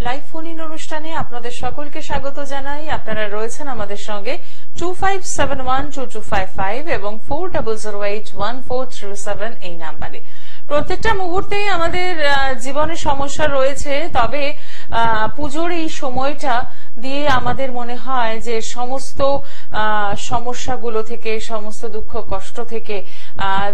Live phone in অনুষ্ঠানে আপনাদের সকলকে স্বাগত জানাই। আপনারা রয়েছেন আমাদের সঙ্গে 25712255 এবং 40081437 এই নাম্বারে। প্রত্যেকটা মুহূর্তেই আমাদের জীবনে সমস্যা রয়েছে, তবে পুজোর এই সময়টা দিয়ে আমাদের মনে হয় যে সমস্ত সমস্যাগুলো থেকে, সমস্ত দুঃখ কষ্ট থেকে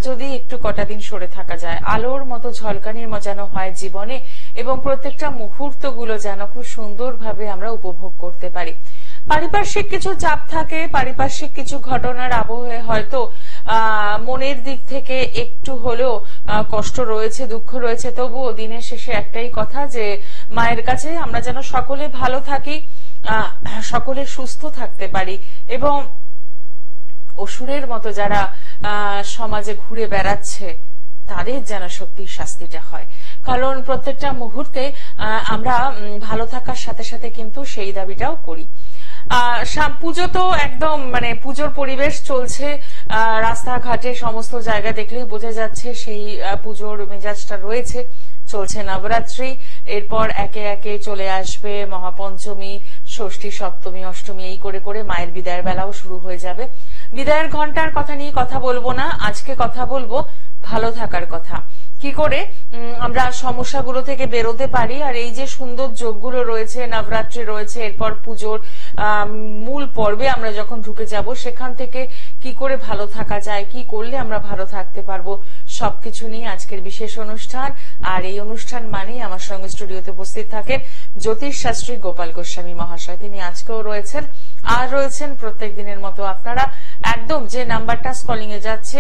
যদি একটু কটা দিন সরে থাকা যায়, আলোর মতো ঝলকানির যেন হয় জীবনে, এবং প্রত্যেকটা মুহূর্তগুলো যেন খুব সুন্দরভাবে আমরা উপভোগ করতে পারি। পারিপার্শ্বিক কিছু চাপ থাকে, পারিপার্শ্বিক কিছু ঘটনার আবহে হয়তো মনের দিক থেকে একটু হলেও কষ্ট রয়েছে, দুঃখ রয়েছে, তবুও দিনের শেষে একটাই কথা যে মায়ের কাছে আমরা যেন সকলে ভালো থাকি, সকলে সুস্থ থাকতে পারি, এবং অসুরের মতো যারা সমাজে ঘুরে বেড়াচ্ছে তাদের যেন সত্যি শাস্তিটা হয়। কারণ প্রত্যেকটা মুহূর্তে আমরা ভালো থাকার সাথে সাথে কিন্তু সেই দাবিটাও করি। পুজো তো একদম পুজোর পরিবেশ চলছে, রাস্তাঘাটে সমস্ত জায়গা দেখলেই বোঝা যাচ্ছে সেই পুজোর মেজাজটা রয়েছে। চলছে নবরাত্রি, এরপর একে একে চলে আসবে মহাপঞ্চমী, ষষ্ঠী, সপ্তমী, অষ্টমী, এই করে করে মায়ের বিদায়ের বেলাও শুরু হয়ে যাবে। বিদায়ের ঘন্টার কথা নিয়ে কথা বলবো না, আজকে কথা বলবো ভালো থাকার কথা। কি করে আমরা সমস্যাগুলো থেকে বেরোতে পারি, আর এই যে সুন্দর যোগগুলো রয়েছে, নবরাত্রি রয়েছে, এরপর পুজোর মূল পর্বে আমরা যখন ঢুকে যাব, সেখান থেকে কি করে ভালো থাকা যায়, কি করলে আমরা ভালো থাকতে পারবো, সবকিছু নিয়ে আজকের বিশেষ অনুষ্ঠান। আর এই অনুষ্ঠান মানেই আমার সঙ্গে স্টুডিওতে উপস্থিত থাকেন জ্যোতিষ শাস্ত্রী গোপাল গোস্বামী মহাশয়। তিনি আজকেও রয়েছেন, আর রয়েছেন প্রত্যেক দিনের মতো আপনারা। একদম যে নাম্বারটা স্কলিং এ যাচ্ছে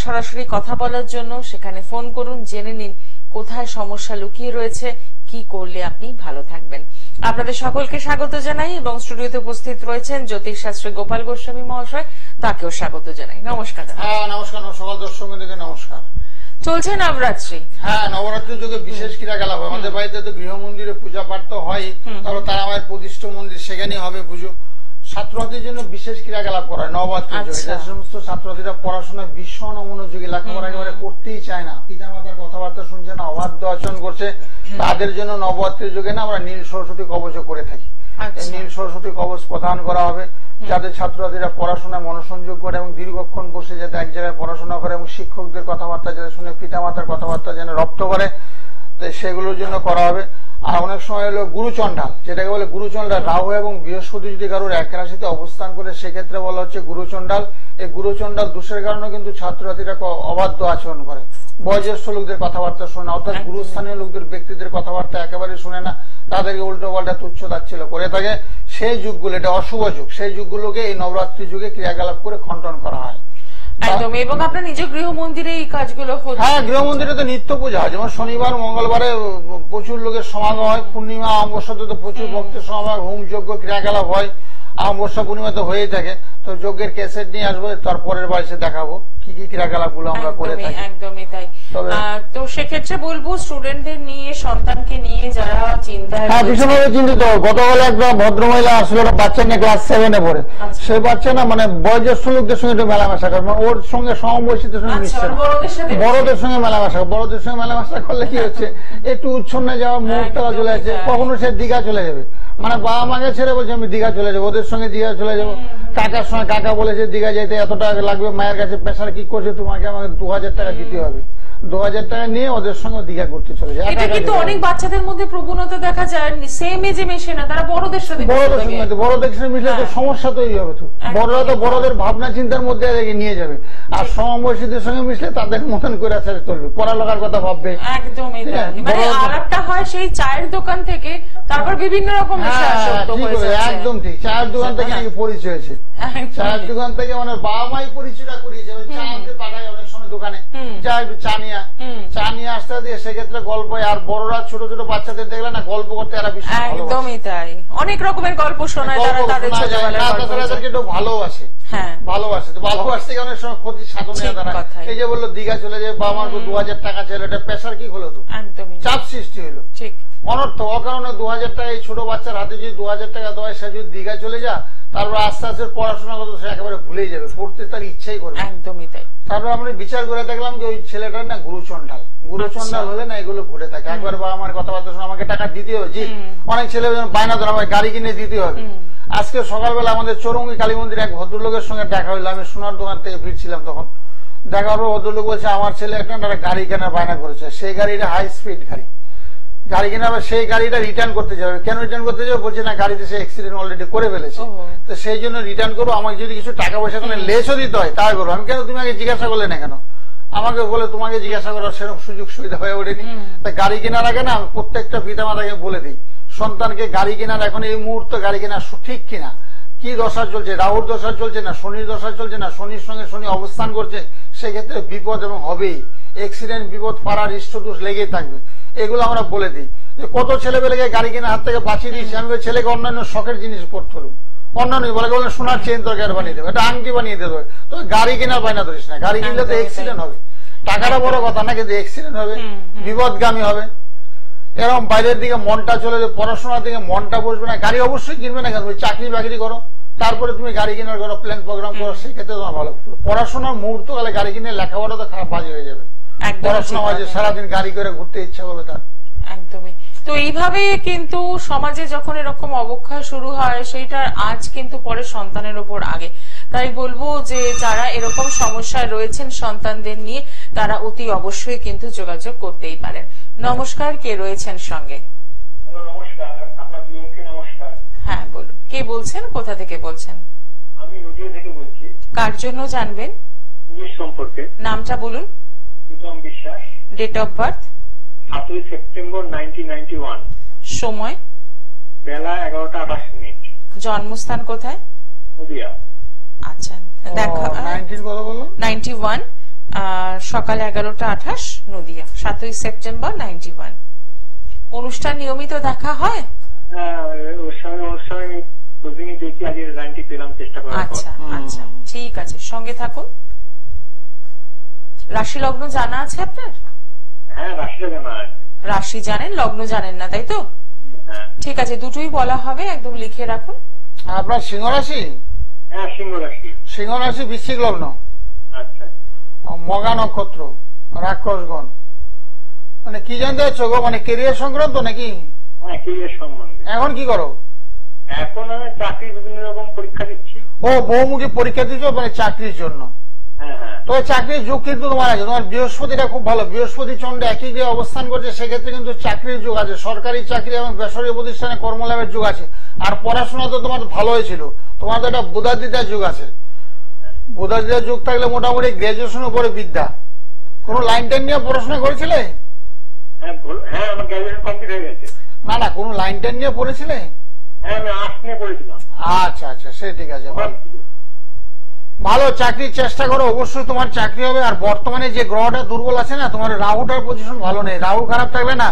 সরাসরি কথা বলার জন্য, সেখানে ফোন করুন, জেনে নিন কোথায় সমস্যা লুকিয়ে রয়েছে, কি করলে আপনি ভালো থাকবেন। আপনাদের সকলকে স্বাগত জানাই, এবং স্টুডিওতে উপস্থিত রয়েছেন জ্যোতিষ শাস্ত্রী গোপাল গোস্বামী মহাশয়, তাকেও স্বাগত জানাই। নমস্কার। নমস্কার। সকল দর্শকদের নমস্কার। চলছে নবরাত্রি। হ্যাঁ, নবরাত্রি যুগে বিশেষ ক্রিয়াকলাপ হয়। আমাদের বাড়িতে তো গৃহ মন্দিরে পূজা পাঠ তো হয়, তারপর তারা মায়ের প্রতিষ্ঠ মন্দির, সেখানেই হবে পুজো। ছাত্রছাত্রীদের জন্য বিশেষ ক্রিয়াকলাপ করা হয় নবরাত্রি যুগে। যে সমস্ত ছাত্রছাত্রীরা পড়াশোনায় ভীষণ অমনোযোগী, লেখাপড়া একেবারে করতেই চায় না, পিতা মাতার কথাবার্তা শুনছে না, অবাধ্য আচরণ করছে, তাদের জন্য নবরাত্রির যুগে না আমরা নীল সরস্বতী কবচ করে থাকি। নীল সরস্বতী কবচ প্রদান করা হবে, যাতে ছাত্রছাত্রীরা পড়াশোনায় মনোসংযোগ করে এবং দীর্ঘক্ষণ বসে যাতে এক জায়গায় পড়াশোনা করে, এবং শিক্ষকদের কথাবার্তা যাতে শুনে পিতা মাতার কথাবার্তা যেন রপ্ত করে, সেগুলোর জন্য করা হবে। আর অনেক সময় হলো গুরুচণ্ডাল, যেটাকে বলে গুরুচণ্ডাল। রাহু এবং বৃহস্পতি যদি কারোর এক রাশিতে অবস্থান করে, সেক্ষেত্রে বলা হচ্ছে গুরুচণ্ডাল। এই গুরুচণ্ডাল দোষের কারণে কিন্তু ছাত্রছাত্রীরা অবাধ্য আচরণ করে, বয়োজ্যেষ্ঠ লোকদের কথাবার্তা শোনে না, অর্থাৎ গুরুস্থানীয় লোকদের, ব্যক্তিদের কথাবার্তা একেবারে শুনে না, তাদেরকে উল্টো পাল্টা তুচ্ছ তাচ্ছিল্য করে থাকে। সেই যুগগুলো, এটা অশুভ যুগ, সেই যুগগুলোকে এই নবরাত্রি যুগে ক্রিয়াকলাপ করে খণ্ডন করা হয়। একদম। এবং আপনার নিজ গৃহ মন্দিরে এই কাজগুলো হচ্ছে? হ্যাঁ, গৃহ মন্দিরে তো নিত্য পূজা হয়। যেমন শনিবার মঙ্গলবারে প্রচুর লোকের সমাগম হয়, পূর্ণিমা অমাবস্যাতে তো প্রচুর ভক্তের সমাগম, হোম যজ্ঞ ক্রিয়াকলাপ হয়, অমাবস্যা পূর্ণিমা তো হয়ে থাকে। তো যজ্ঞের ক্যাসেট নিয়ে আসবো, তারপরের বার এসে দেখাবো কি কি ক্রিয়াকলাপ গুলো আমরা করে থাকি। একদমই তাই। তো সেক্ষেত্রে বলবো স্টুডেন্টদের নিয়ে, সন্তানকে নিয়ে যারা চিন্তায়, হ্যাঁ ভীষণভাবে চিন্তিত। গতকাল একটা ভদ্রমহিলা আসলে একটা বাচ্চা নিয়ে ক্লাস 7 এ পড়ে, সেই বাচ্চা না বয়োজ্যেষ্ঠ লোকদের সঙ্গে একটু মেলামেশা করে, ওর সঙ্গে সমবয়সীদের সঙ্গে মিশছে না, বড়দের সঙ্গে মেলামেশা। বড়দের সঙ্গে মেলামেশা করলে কি হচ্ছে, একটু উচ্ছন্নে যাওয়ার মুহূর্তটা চলে যাচ্ছে, কখনো সে দীঘা চলে যাবে, বাবা মাকে ছেড়ে বলছে আমি দীঘা চলে যাবো, ওদের সঙ্গে দীঘা চলে যাবো। কাকার সঙ্গে, কাকা বলেছে দীঘা যেতে এত টাকা লাগবে, মায়ের কাছে প্রেসার কি করছে, তোমাকে আমাকে 2000 টাকা দিতে হবে, 2000 টাকা নিয়ে ওদের সঙ্গে দীঘা করতে চলে যায়। এটা কিন্তু অনেক বাচ্চাদের মধ্যে প্রবণতা দেখা যায়, সেম এজে মেশে না, তারা বড়দের সাথে মিশলে তো সমস্যা তৈরি হবে। তো বড়রা তো বড়দের ভাবনা চিন্তার মধ্যে নিয়ে যাবে, আর সমবয়সীদের সঙ্গে মিশলে তাদের মতন করে চলবে, পড়ালেখার কথা ভাববে। একদমই। আলাপটা হয় সেই চায়ের দোকান থেকে, তারপর বিভিন্ন রকম একদম ঠিক, চায়ের দোকান থেকে নাকি পরিচয় হয়েছে, চায়ের দোকান থেকে বাবা মাই পরিচয়টা করিয়েছে, চা আনতে পাঠায় অনেক সময় দোকানে, যা একটু চা নিয়ে আসতে দিয়ে, সেক্ষেত্রে গল্প। আর বড়রা ছোট ছোট বাচ্চাদের দেখলে না গল্প করতে এরা ভীষণ একদমই তাই, অনেক রকমের গল্প শোনায়, ভালোবাসে। ভালোবাসে তো ভালোবাসতে অনেক সময় ক্ষতি সাধনে দাঁড়ায়। এই যে বললো দীঘা চলে যায়, বাবা মার 2000 টাকা চাইলো, এটা প্রেসার কি হলো, তো চাপ সৃষ্টি হলো, অনর্থ অকারণে 2000 টাকা। এই ছোট বাচ্চার হাতে যদি 2000 টাকা দেওয়া, সে যদি দীঘা চলে যা, তারপর আস্তে আস্তে পড়াশোনা করতে সে একেবারে ভুলেই যাবে, পড়তে তার ইচ্ছাই করবে। একদমই তাই। তারপর আমরা বিচার করে দেখলাম যে ওই ছেলেটার না গুরুচন্ডাল হলে না এগুলো ঘটে থাকে। একবার বাবা আমার কথাবার্তা শুনে আমাকে টাকা দিতে হবে, জি অনেক ছেলে বায়না ধরে আমাকে গাড়ি কিনে দিতে হবে। আজকে সকালবেলা আমাদের চৌরঙ্গি কালী মন্দির এক ভদ্রলোকের সঙ্গে দেখা হইলো, আমি সোনার দোকান থেকে ফিরছিলাম, তখন দেখা হলো ভদ্রলোক বলছে আমার ছেলে একটা গাড়ি কেনার বায়না করেছে, সেই গাড়িটা হাই স্পিড গাড়ি কিনা, সেই গাড়িটা রিটার্ন করতে যাবে। কেন রিটার্ন করতে যাবে বলছে না গাড়িতে সে অ্যাক্সিডেন্ট অলরেডি করে ফেলেছে, তো সেই জন্য রিটার্ন করো, আমাকে যদি কিছু টাকা পয়সা করে লেসও দিতে হয় তাই করো। আমি কেন, তুমি আগে জিজ্ঞাসা করলে না কেন? আমাকে বলে তোমাকে জিজ্ঞাসা করার সেরকম সুযোগ সুবিধা হয়ে ওঠেনি। তাই গাড়ি কেনার আগে না আমি প্রত্যেকটা পিতা মাতাকে বলে দিই, সন্তানকে গাড়ি কেনার এখন এই মুহূর্তে গাড়ি কেনা ঠিক কিনা, কি দশা চলছে, রাহুর দশা চলছে না শনির দশা চলছে না, শনির সঙ্গে শনি অবস্থান করছে, সেক্ষেত্রে বিপদ এবং হবেই, অ্যাক্সিডেন্ট বিপদ পাড়ার ইষ্টদোষ লেগেই থাকবে। এগুলো আমরা বলে দিই। যে কত ছেলেবেলেকে গাড়ি কেনার হাত থেকে বাঁচিয়ে দিয়েছি আমি, ছেলেকে অন্যান্য শখের জিনিস করতে হলো, অন্যান্য বলে সোনার চেন তরকারি বানিয়ে দেবে, এটা আংটি বানিয়ে দেবে, তো গাড়ি কেনার বায়না ধরিস না। গাড়ি কিনলে তো অ্যাক্সিডেন্ট হবে, টাকাটা বড় কথা না, কিন্তু অ্যাক্সিডেন্ট হবে, বিপদগামী হবে। এরকম বাইরের দিকে মনটা চলে যাবে, পড়াশোনার দিকে মনটা বসবে না, গাড়ি অবশ্যই কিনবে না কেন, চাকরি বাকরি করো, তারপরে তুমি গাড়ি কেনার করো, প্ল্যান প্রোগ্রাম করো, সেক্ষেত্রে তোমার ভালো। পড়াশোনার মুহূর্ত কালে গাড়ি কিনে লেখাপড়া তো খারাপ বাজে হয়ে যাবে, পড়াশোনা বাজে, সারাদিন গাড়ি করে ঘুরতে ইচ্ছা করবে তার। একদমই। তো এইভাবে কিন্তু সমাজে যখন এরকম অবক্ষয় শুরু হয়, সেইটার আজ কিন্তু পরে সন্তানের উপর আগে। তাই বলবো যে যারা এরকম সমস্যায় রয়েছেন সন্তানদের নিয়ে, তারা অতি অবশ্যই কিন্তু যোগাযোগ করতেই পারেন। নমস্কার, কে রয়েছেন সঙ্গে? নমস্কার, আপনার দুজনকে নমস্কার। হ্যাঁ বলুন, কে বলছেন, কোথা থেকে বলছেন? আমি নদিয়া থেকে বলছি। কার জন্য জানবেন? নিজের সম্পর্কে। নামটা বলুন। Pritam Biswas. Date of birth? 7 September 1991। সময়? বেলা 11:28। জন্মস্থান কোথায়? নদিয়া। আচ্ছা, দেখা 91, সকাল 11:28, নদিয়া, 7 সেপ্টেম্বর 91। অনুষ্ঠান নিয়মিত দেখা হয়? অনুষ্ঠানে প্রতিদিনই দেখি, আজকে লাইনটি পেলাম, চেষ্টা করার পর। আচ্ছা আচ্ছা, ঠিক আছে, সঙ্গে থাকুন। রাশি লগ্ন জানা আছে আপনার? হ্যাঁ, রাশিটা জানা আছে। রাশি জানেন, লগ্ন জানেন না, তাই তো? হ্যাঁ, ঠিক আছে, দুটোই বলা হবে, একদম লিখে রাখুন। আপনার সিংহ রাশি? হ্যাঁ, সিংহ রাশি। সিংহ রাশি, বৃশ্চিক লগ্ন। আচ্ছা। মগা নক্ষত্র, রাক্ষসগণ। মানে কি জানতে চাচ্ছ গো, মানে কেরিয়ার সংক্রান্ত নাকি? হ্যাঁ, কেরিয়ার সম্বন্ধে। এখন কি করো? এখন আমি চাকরির বিভিন্ন রকম পরীক্ষা দিচ্ছি। ও, বহুমুখী পরীক্ষা দিচ্ছ মানে চাকরির জন্য? হ্যাঁ হ্যাঁ। তো চাকরির যোগ কিন্তু তোমার আছে, তোমার বৃহস্পতিটা খুব ভালো, বৃহস্পতি চন্দ্র একই যে অবস্থান করছে, সেক্ষেত্রে কিন্তু চাকরির যোগ আছে, সরকারি চাকরি এবং বেসরকারি প্রতিষ্ঠানে কর্মলাভের যোগ আছে। আর পড়াশোনা তো তোমার ভালো হয়েছিল, তোমার তো একটা বুধাদিতার যোগ আছে, বুধাদিতার যোগ থাকলে মোটামুটি গ্রাজুয়েশন উপরে বিদ্যা। কোন লাইন টাইন নিয়ে পড়াশোনা করেছিলে? হ্যাঁ, আমার গ্রাজুয়েশন কমপ্লিট হয়ে গেছে। না না, কোন লাইন টাইন নিয়ে পড়েছিলে? হ্যাঁ, আমি আর্টস নিয়ে পড়েছিলাম। আচ্ছা আচ্ছা, সে ঠিক আছে, ভালো, চাকরির চেষ্টা করো, অবশ্যই তোমার চাকরি হবে। আর বর্তমানে যে গ্রহটা দুর্বল আছে না, তোমার রাহুটার পজিশন ভালো নেই, রাহু খারাপ থাকলে না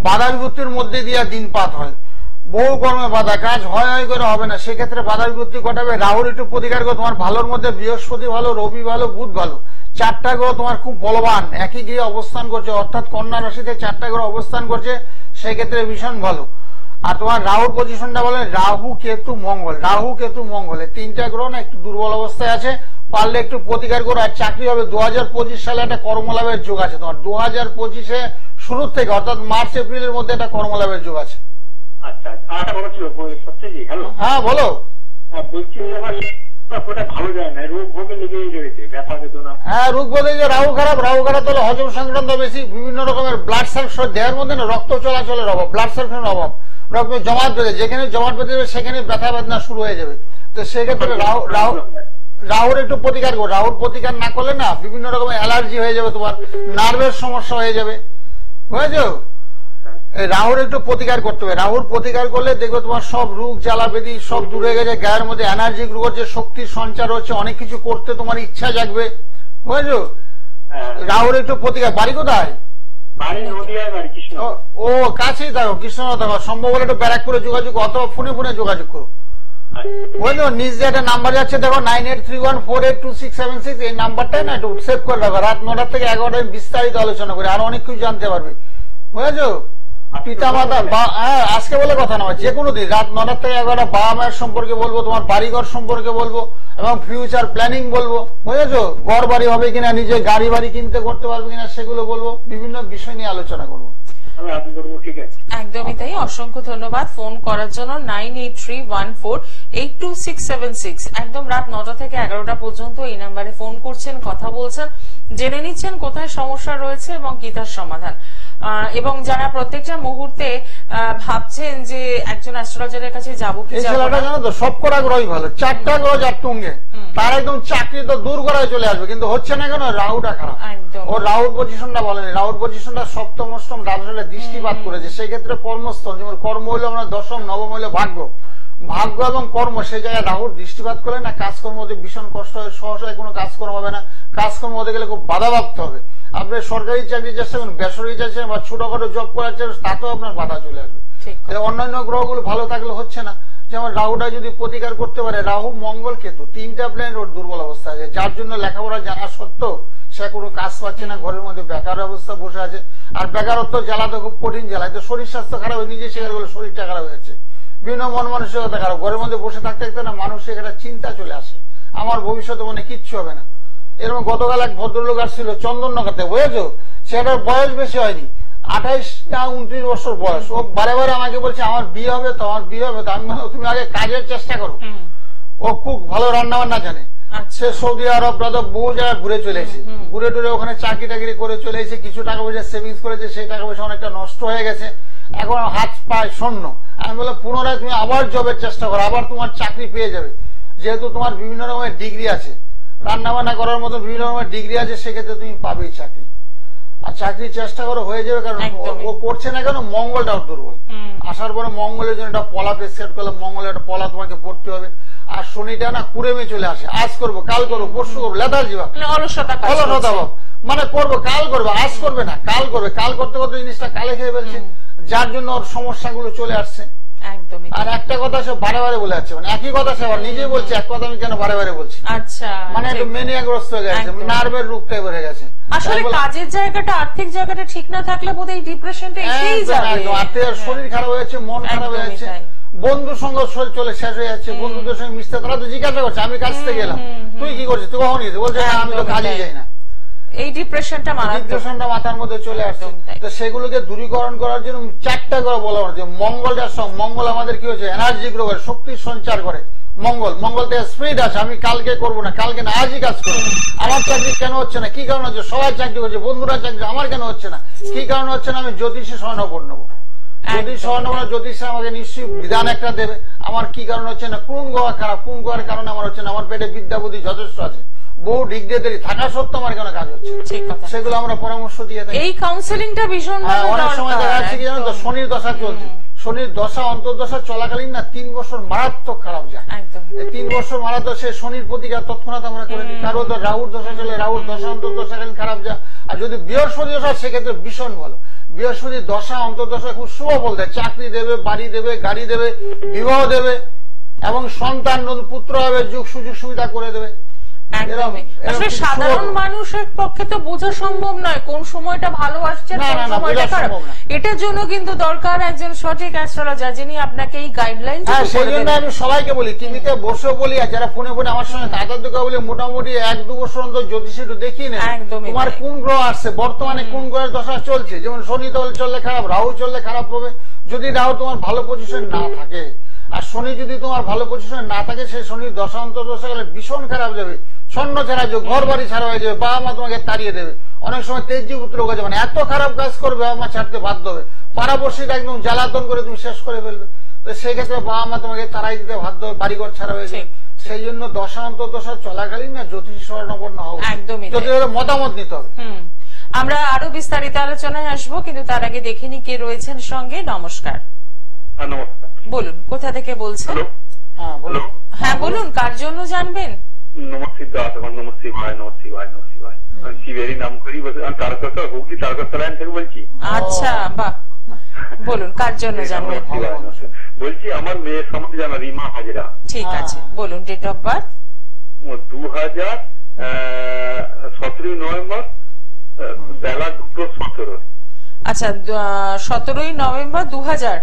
বাধা বিপত্তির মধ্যে দিয়ে দিনপাত হয়, বহু কর্মে বাধা, কাজ হয় করে হবে না, সেক্ষেত্রে বাধা বিপত্তি ঘটাবে। রাহুর একটু প্রতিকার করো। তোমার ভালোর মধ্যে বৃহস্পতি ভালো, রবি ভালো, বুধ ভালো, 4টা গ্রহ তোমার খুব বলবান, একই গৃহে অবস্থান করছে, অর্থাৎ কন্যা রাশিতে 4টা গ্রহ অবস্থান করছে, সেক্ষেত্রে ভীষণ ভালো। আর তোমার রাহুর পজিশনটা বলে রাহু কেতু মঙ্গল, রাহু কেতু মঙ্গল, 3টা গ্রহ না একটু দুর্বল অবস্থায় আছে, পারলে একটু প্রতিকার করো। আর চাকরি হবে। 2025 সালে একটা কর্মলাভের যোগ আছে তোমার, 2025-এ শুরুর থেকে, অর্থাৎ মার্চ এপ্রিলের মধ্যে একটা কর্মলাভের যোগ আছে। আচ্ছা, আর একটা কথা ছিল সত্যজি। হ্যালো। হ্যাঁ বলো। বলছি ভালো যায় না, রোগ ভোগে লেগেই রয়েছে, ব্যথা বেদনা। হ্যাঁ, রোগ বলতে যে রাহু খারাপ হলে হজম সংক্রান্ত বেশি, বিভিন্ন রকমের ব্লাড সার্কুলেশন, দেহের মধ্যে না রক্ত চলাচলের অভাব, ব্লাড সার্কুলেশনের অভাব, রক্ত জমাট বেঁধে, যেখানে জমাট বেঁধে যাবে সেখানে ব্যথা বেদনা শুরু হয়ে যাবে। তো সেক্ষেত্রে রাহুর একটু প্রতিকার করো। রাহুর প্রতিকার না করলে না বিভিন্ন রকমের অ্যালার্জি হয়ে যাবে, তোমার নার্ভের সমস্যা হয়ে যাবে, বুঝেছো? রাহুর একটু প্রতিকার করতে হবে। রাহুর প্রতিকার করলে দেখবে তোমার সব রোগ জ্বালা ব্যাধি সব দূরে গেছে, গায়ের মধ্যে এনার্জি গ্রো করছে, শক্তির সঞ্চার হচ্ছে, অনেক কিছু করতে তোমার ইচ্ছা জাগবে, বুঝেছো? রাহুর একটু প্রতিকার। বাড়ি কোথায়? ও, কাছেই থাকো, কৃষ্ণনগর থাকো, সম্ভব হলে একটু ব্যারাকপুরে যোগাযোগ, অথবা ফোনে যোগাযোগ করো, বুঝলো? নিজে একটা নাম্বার যাচ্ছে দেখো, 9831482676, এই নাম্বারটাই না একটু সেভ করে রাখো। রাত 9টা থেকে 11টায় বিস্তারিত আলোচনা করে আরো অনেক কিছু জানতে পারবে, বুঝেছো? পিতামাতা আজকে বলে কথা না, যে কোনো দিন রাত 9টা থেকে 11টা বাবা মায়ের সম্পর্কে বলবো, তোমার বাড়িঘর সম্পর্কে বলবো এবং ফিউচার প্ল্যানিং বলবো, বুঝেছো? ঘর বাড়ি হবে কিনা, নিজে গাড়ি বাড়ি কিনতে করতে পারবে কিনা সেগুলো বলবো, বিভিন্ন বিষয় নিয়ে আলোচনা করবো। একদমই তাই। অসংখ্য ধন্যবাদ ফোন করার জন্য। 9831482676। একদম রাত 9টা থেকে 11টা পর্যন্ত এই নাম্বারে ফোন করছেন, কথা বলছেন, জেনে নিচ্ছেন কোথায় সমস্যা রয়েছে এবং কি তার সমাধান। এবং যারা প্রত্যেকটা মুহূর্তে ভাবছেন যে একজন অ্যাস্ট্রোলজারের কাছে যাবো কি যাবো না, জানো তো সব কটা গ্রহই ভালো, 4টা গ্রহ যার তুঙ্গে, তার একদম চাকরি তো দূর করায় চলে আসবে, কিন্তু হচ্ছে না কেন? রাহুটা খারাপ। ও রাহুর পজিশনটা বলেনি, রাহুর পজিশনটা সপ্তম অষ্টম দ্বাদশে দৃষ্টিপাত করেছে, সেক্ষেত্রে কর্মস্থল, যেমন কর্ম হইলো আমরা দশম, নবম হইলো ভাগ্য, ভাগ্য এবং কর্ম, সেই জায়গায় রাহুর দৃষ্টিপাত করে না, কাজকর্ম হতে ভীষণ কষ্ট হয়, সহসায় কোনো কাজকর্ম হবে না, কাজকর্ম হতে গেলে খুব বাধা ভাবতে হবে। আপনি সরকারি চাকরি চেষ্টা করুন, বেসরকারি চাচ্ছেন বা ছোটখাটো জব করার চেষ্টা, তাতেও আপনার বাধা চলে আসবে। অন্যান্য গ্রহগুলো ভালো থাকলে হচ্ছে না। যেমন রাহুটা যদি প্রতিকার করতে পারে, রাহু মঙ্গল কেতু 3টা প্ল্যানেট ওর দুর্বল অবস্থা আছে, যার জন্য লেখাপড়া জানা সত্ত্বেও সে কোনো কাজ পাচ্ছে না, ঘরের মধ্যে বেকার অবস্থা বসে আছে। আর বেকারত্ব জ্বালা তো খুব কঠিন জ্বালা, তো শরীর স্বাস্থ্য খারাপ হয়ে নিজে স্বীকার করলে শরীরটা খারাপ হয়েছে, বিভিন্ন মন মানসিকতা খারাপ, ঘরের মধ্যে বসে থাকতে থাকতে না মানসিক একটা চিন্তা চলে আসে, আমার ভবিষ্যতে মনে কিচ্ছু হবে না। এরকম গতকাল এক ভদ্রলোক আসছিল চন্দননগরতে, বুঝেছো? সেটার বয়স বেশি হয়নি, 28 না 29 বছর বয়স। ও বারে বারে আমাকে বলছে আমার বিয়ে হবে তো, আমার বিয়ে হবে তো। আমি বললাম তুমি আগে কাজের চেষ্টা করো। ও খুব ভালো রান্না বান্না জানে, সে সৌদি আরব বহু জায়গায় ঘুরে চলে এসেছে, ঘুরে টুরে ওখানে চাকরি টাকরি করে চলে এসে কিছু টাকা পয়সা সেভিংস করেছে, সেই টাকা পয়সা অনেকটা নষ্ট হয়ে গেছে, এখন হাত পায় শূন্য। আমি বললাম পুনরায় তুমি আবার জবের চেষ্টা করো, আবার তোমার চাকরি পেয়ে যাবে, যেহেতু তোমার বিভিন্ন রকমের ডিগ্রি আছে, রান্না বান্না করার মতো বিভিন্ন রকমের ডিগ্রি আছে, সেক্ষেত্রে তুমি পাবেই চাকরি। আর চাকরির চেষ্টা করো, হয়ে যাবে। কারণ ও করছে না কেন? মঙ্গলটাও দুর্বল। আসার পরে মঙ্গলের জন্য একটা পলা সেট করলে, মঙ্গলের একটা পলা তোমাকে পড়তে হবে। আর শনিটা না কুড়েমে চলে আসে, আজ করবো কাল করবো পরশু করবো, লেথার্জি ভাব, অলসতা ভাব, মানে করবো কাল করবে, আজ করবে না কাল করবে, কাল করতে করতে জিনিসটা কালে খেয়ে ফেলছে, যার জন্য ওর সমস্যাগুলো চলে আসছে। আর একটা কথা সে বারে বারে বলে যাচ্ছে, মানে একই কথা সে আবার নিজেই বলছে, এক কথা আমি কেন বারে বারে বলছি, আচ্ছা, মানে একটু মেনিয়াগ্রস্ত হয়ে গেছে, নার্ভের রোগ টাইপ হয়ে গেছে। আসলে কাজের জায়গাটা, আর্থিক জায়গাটা ঠিক না থাকলে বোধহয় ডিপ্রেশনটা এসেই যাবে। শরীর খারাপ হয়ে যাচ্ছে, মন খারাপ হয়ে যাচ্ছে, বন্ধুর সঙ্গে চলে শেষ হয়ে যাচ্ছে, বন্ধুদের সঙ্গে মিশতে, তারা তো জিজ্ঞাসা করছে আমি কাজ থেকে গেলাম, তুই কি করছিস, তুই কখন গেছিস, বলছে আমি তো কাজেই যাই না। এই ডিপ্রেশনটা মাথার মধ্যে চলে আসছে। তো সেগুলোকে দূরীকরণ করার জন্য 4টা গ্রহ বলা হচ্ছে। মঙ্গলটার সঙ্গে, মঙ্গল আমাদের কি হচ্ছে, এনার্জি গ্রহ, শক্তির সঞ্চার করে। মঙ্গল থেকে স্পিড আছে, আমি কালকে করবো না, কালকে না আজই কাজ করবো। আমার চাকরি কেন হচ্ছে না, কি কারণ হচ্ছে, সবাই চাকরি করছে, বন্ধুরা চাকরি, আমার কেন হচ্ছে না, কি কারণ হচ্ছে না, আমি জ্যোতিষী স্বর্ণপূর্ণ নেবো, জ্যোতিষ আমাকে নিশ্চয়ই বিধান একটা দেবে, আমার কি কারণ হচ্ছে না, কোন গ্রহ খারাপ, কোন গ্রহের কারণে আমার হচ্ছে না, আমার পেটে বিদ্যা বুদ্ধি যথেষ্ট আছে, বহু ডিগ্রি থাকা সত্ত্বেও আমার কেন কাজ হচ্ছে, সেগুলো আমরা পরামর্শ দিয়ে থাকি। এই কাউন্সেলিংটা ভীষণ অনেক সময় দেখা যাচ্ছে কি জানো তো, শনির দশা চলছে, শনির দশা অন্তর্দশা চলাকালীন না 3 বছর মারাত্মক খারাপ যায়, 3 বছর মারাত্মক, সে শনির প্রতিকার তৎক্ষণাৎ আমরা করে দিই। কারো তো রাহুর দশা চলে, রাহুর দশা অন্তর্দশাকালীন খারাপ যায়। আর যদি বৃহস্পতি দশা, সেক্ষেত্রে ভীষণ ভালো। বৃহস্পতি দশা অন্তর্দশা খুব শুভ বলতে, চাকরি দেবে, বাড়ি দেবে, গাড়ি দেবে, বিবাহ দেবে এবং সন্তান পুত্র হবে, যুগ সুযোগ সুবিধা করে দেবে। আসলে সাধারণ মানুষের পক্ষে তো বোঝা সম্ভব নয় কোন সময়টা ভালো আসছে, কোন সময়টা খারাপ। এটার জন্য কিন্তু দরকার একজন সঠিক অ্যাস্ট্রোলজার, যিনি আপনাকে এই গাইডলাইন। সেই জন্য আমি সবাইকে বলি, টিভিতে বসে বলি, আর যারা ফোনে ফোনে আমার সঙ্গে দাদা দিকে বলি, মোটামুটি 1-2 বছর অন্তর জ্যোতিষী একটু দেখিয়ে নেন তোমার কোন গ্রহ আসছে, বর্তমানে কোন গ্রহের দশা চলছে। যেমন শনি চললে খারাপ, রাহু চললে খারাপ হবে। যদি রাহু তোমার ভালো পজিশন না থাকে, আর শনি যদি তোমার ভালো পজিশন না থাকে, সেই শনির দশা অন্তর্দশা গেলে ভীষণ খারাপ যাবে, ছন্ন ছাড়া যাবে, ঘর বাড়ি ছাড়া হয়ে যাবে, বাবা মা তোমাকে তাড়িয়ে দেবে, অনেক সময় তেজি পুত্র হয়ে যাবে, মানে এত খারাপ কাজ করবে, বাবা মা ছাড়তে বাধ্য হবে, পাড়াপড়শিটা একদম জ্বালাতন করে তুমি শেষ করে ফেলবে। তো সেই ক্ষেত্রে বাবা মা তোমাকে তাড়াই দিতে বাধ্য হবে, বাড়িঘর ছাড়া হয়ে যাবে। সেই জন্য দশা অন্তর্দশা চলাকালীন না জ্যোতিষী স্বর্ণপূর্ণ হবে, জ্যোতিষের মতামত নিতে হবে। আমরা আরো বিস্তারিত আলোচনায় আসবো, কিন্তু তার আগে দেখে নি কে রয়েছেন সঙ্গে। নমস্কার। নমস্কার, বলুন কোথা থেকে বলছেন? হ্যাঁ বলুন, কার জন্য জানবেন? নমস্কার দাস, নমস্কার, শিবেরই নাম করি, তারকেশ্বর হুগলি তারকেশ্বর লাইন থেকে বলছি। আচ্ছা, বাহ, বলুন কার জন্য জানবেন? বলছি আমার মেয়ের সম্বন্ধে জানা, রিমা হাজরা। ঠিক আছে, বলুন ডেট অফ বার্থ। 2017 নভেম্বর বেলা 2:17। আচ্ছা 17ই নভেম্বর 2000।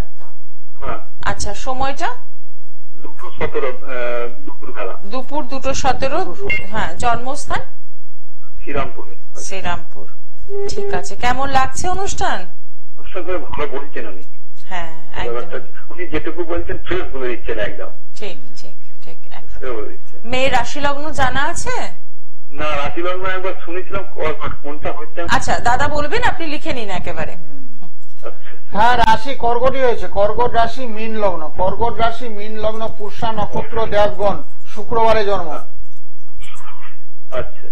হ্যাঁ। আচ্ছা সময়টা 2:17 দুপুর বেলা। দুপুর 2:17। হ্যাঁ জন্মস্থান শ্রীরামপুরে। শ্রীরামপুর। ঠিক আছে, কেমন লাগছে অনুষ্ঠান? ভালো বলছেন উনি। হ্যাঁ একদম, উনি যেটুকু বলছেন ফ্রেশ বলে দিচ্ছেন একদম। ঠিক ঠিক ঠিক একদম। মেয়ের রাশি লগ্ন জানা আছে? না, রাশি লগ্ন একবার শুনেছিলাম, কোনটা হচ্ছে। আচ্ছা দাদা বলবেন, আপনি লিখে নিন একেবারে। হ্যাঁ, রাশি কর্কটই হয়েছে। কর্কট রাশি মীন লগ্ন। কর্কট রাশি মীন লগ্ন, পুষ্যা নক্ষত্র, দেবগণ, শুক্রবারে জন্ম। আচ্ছা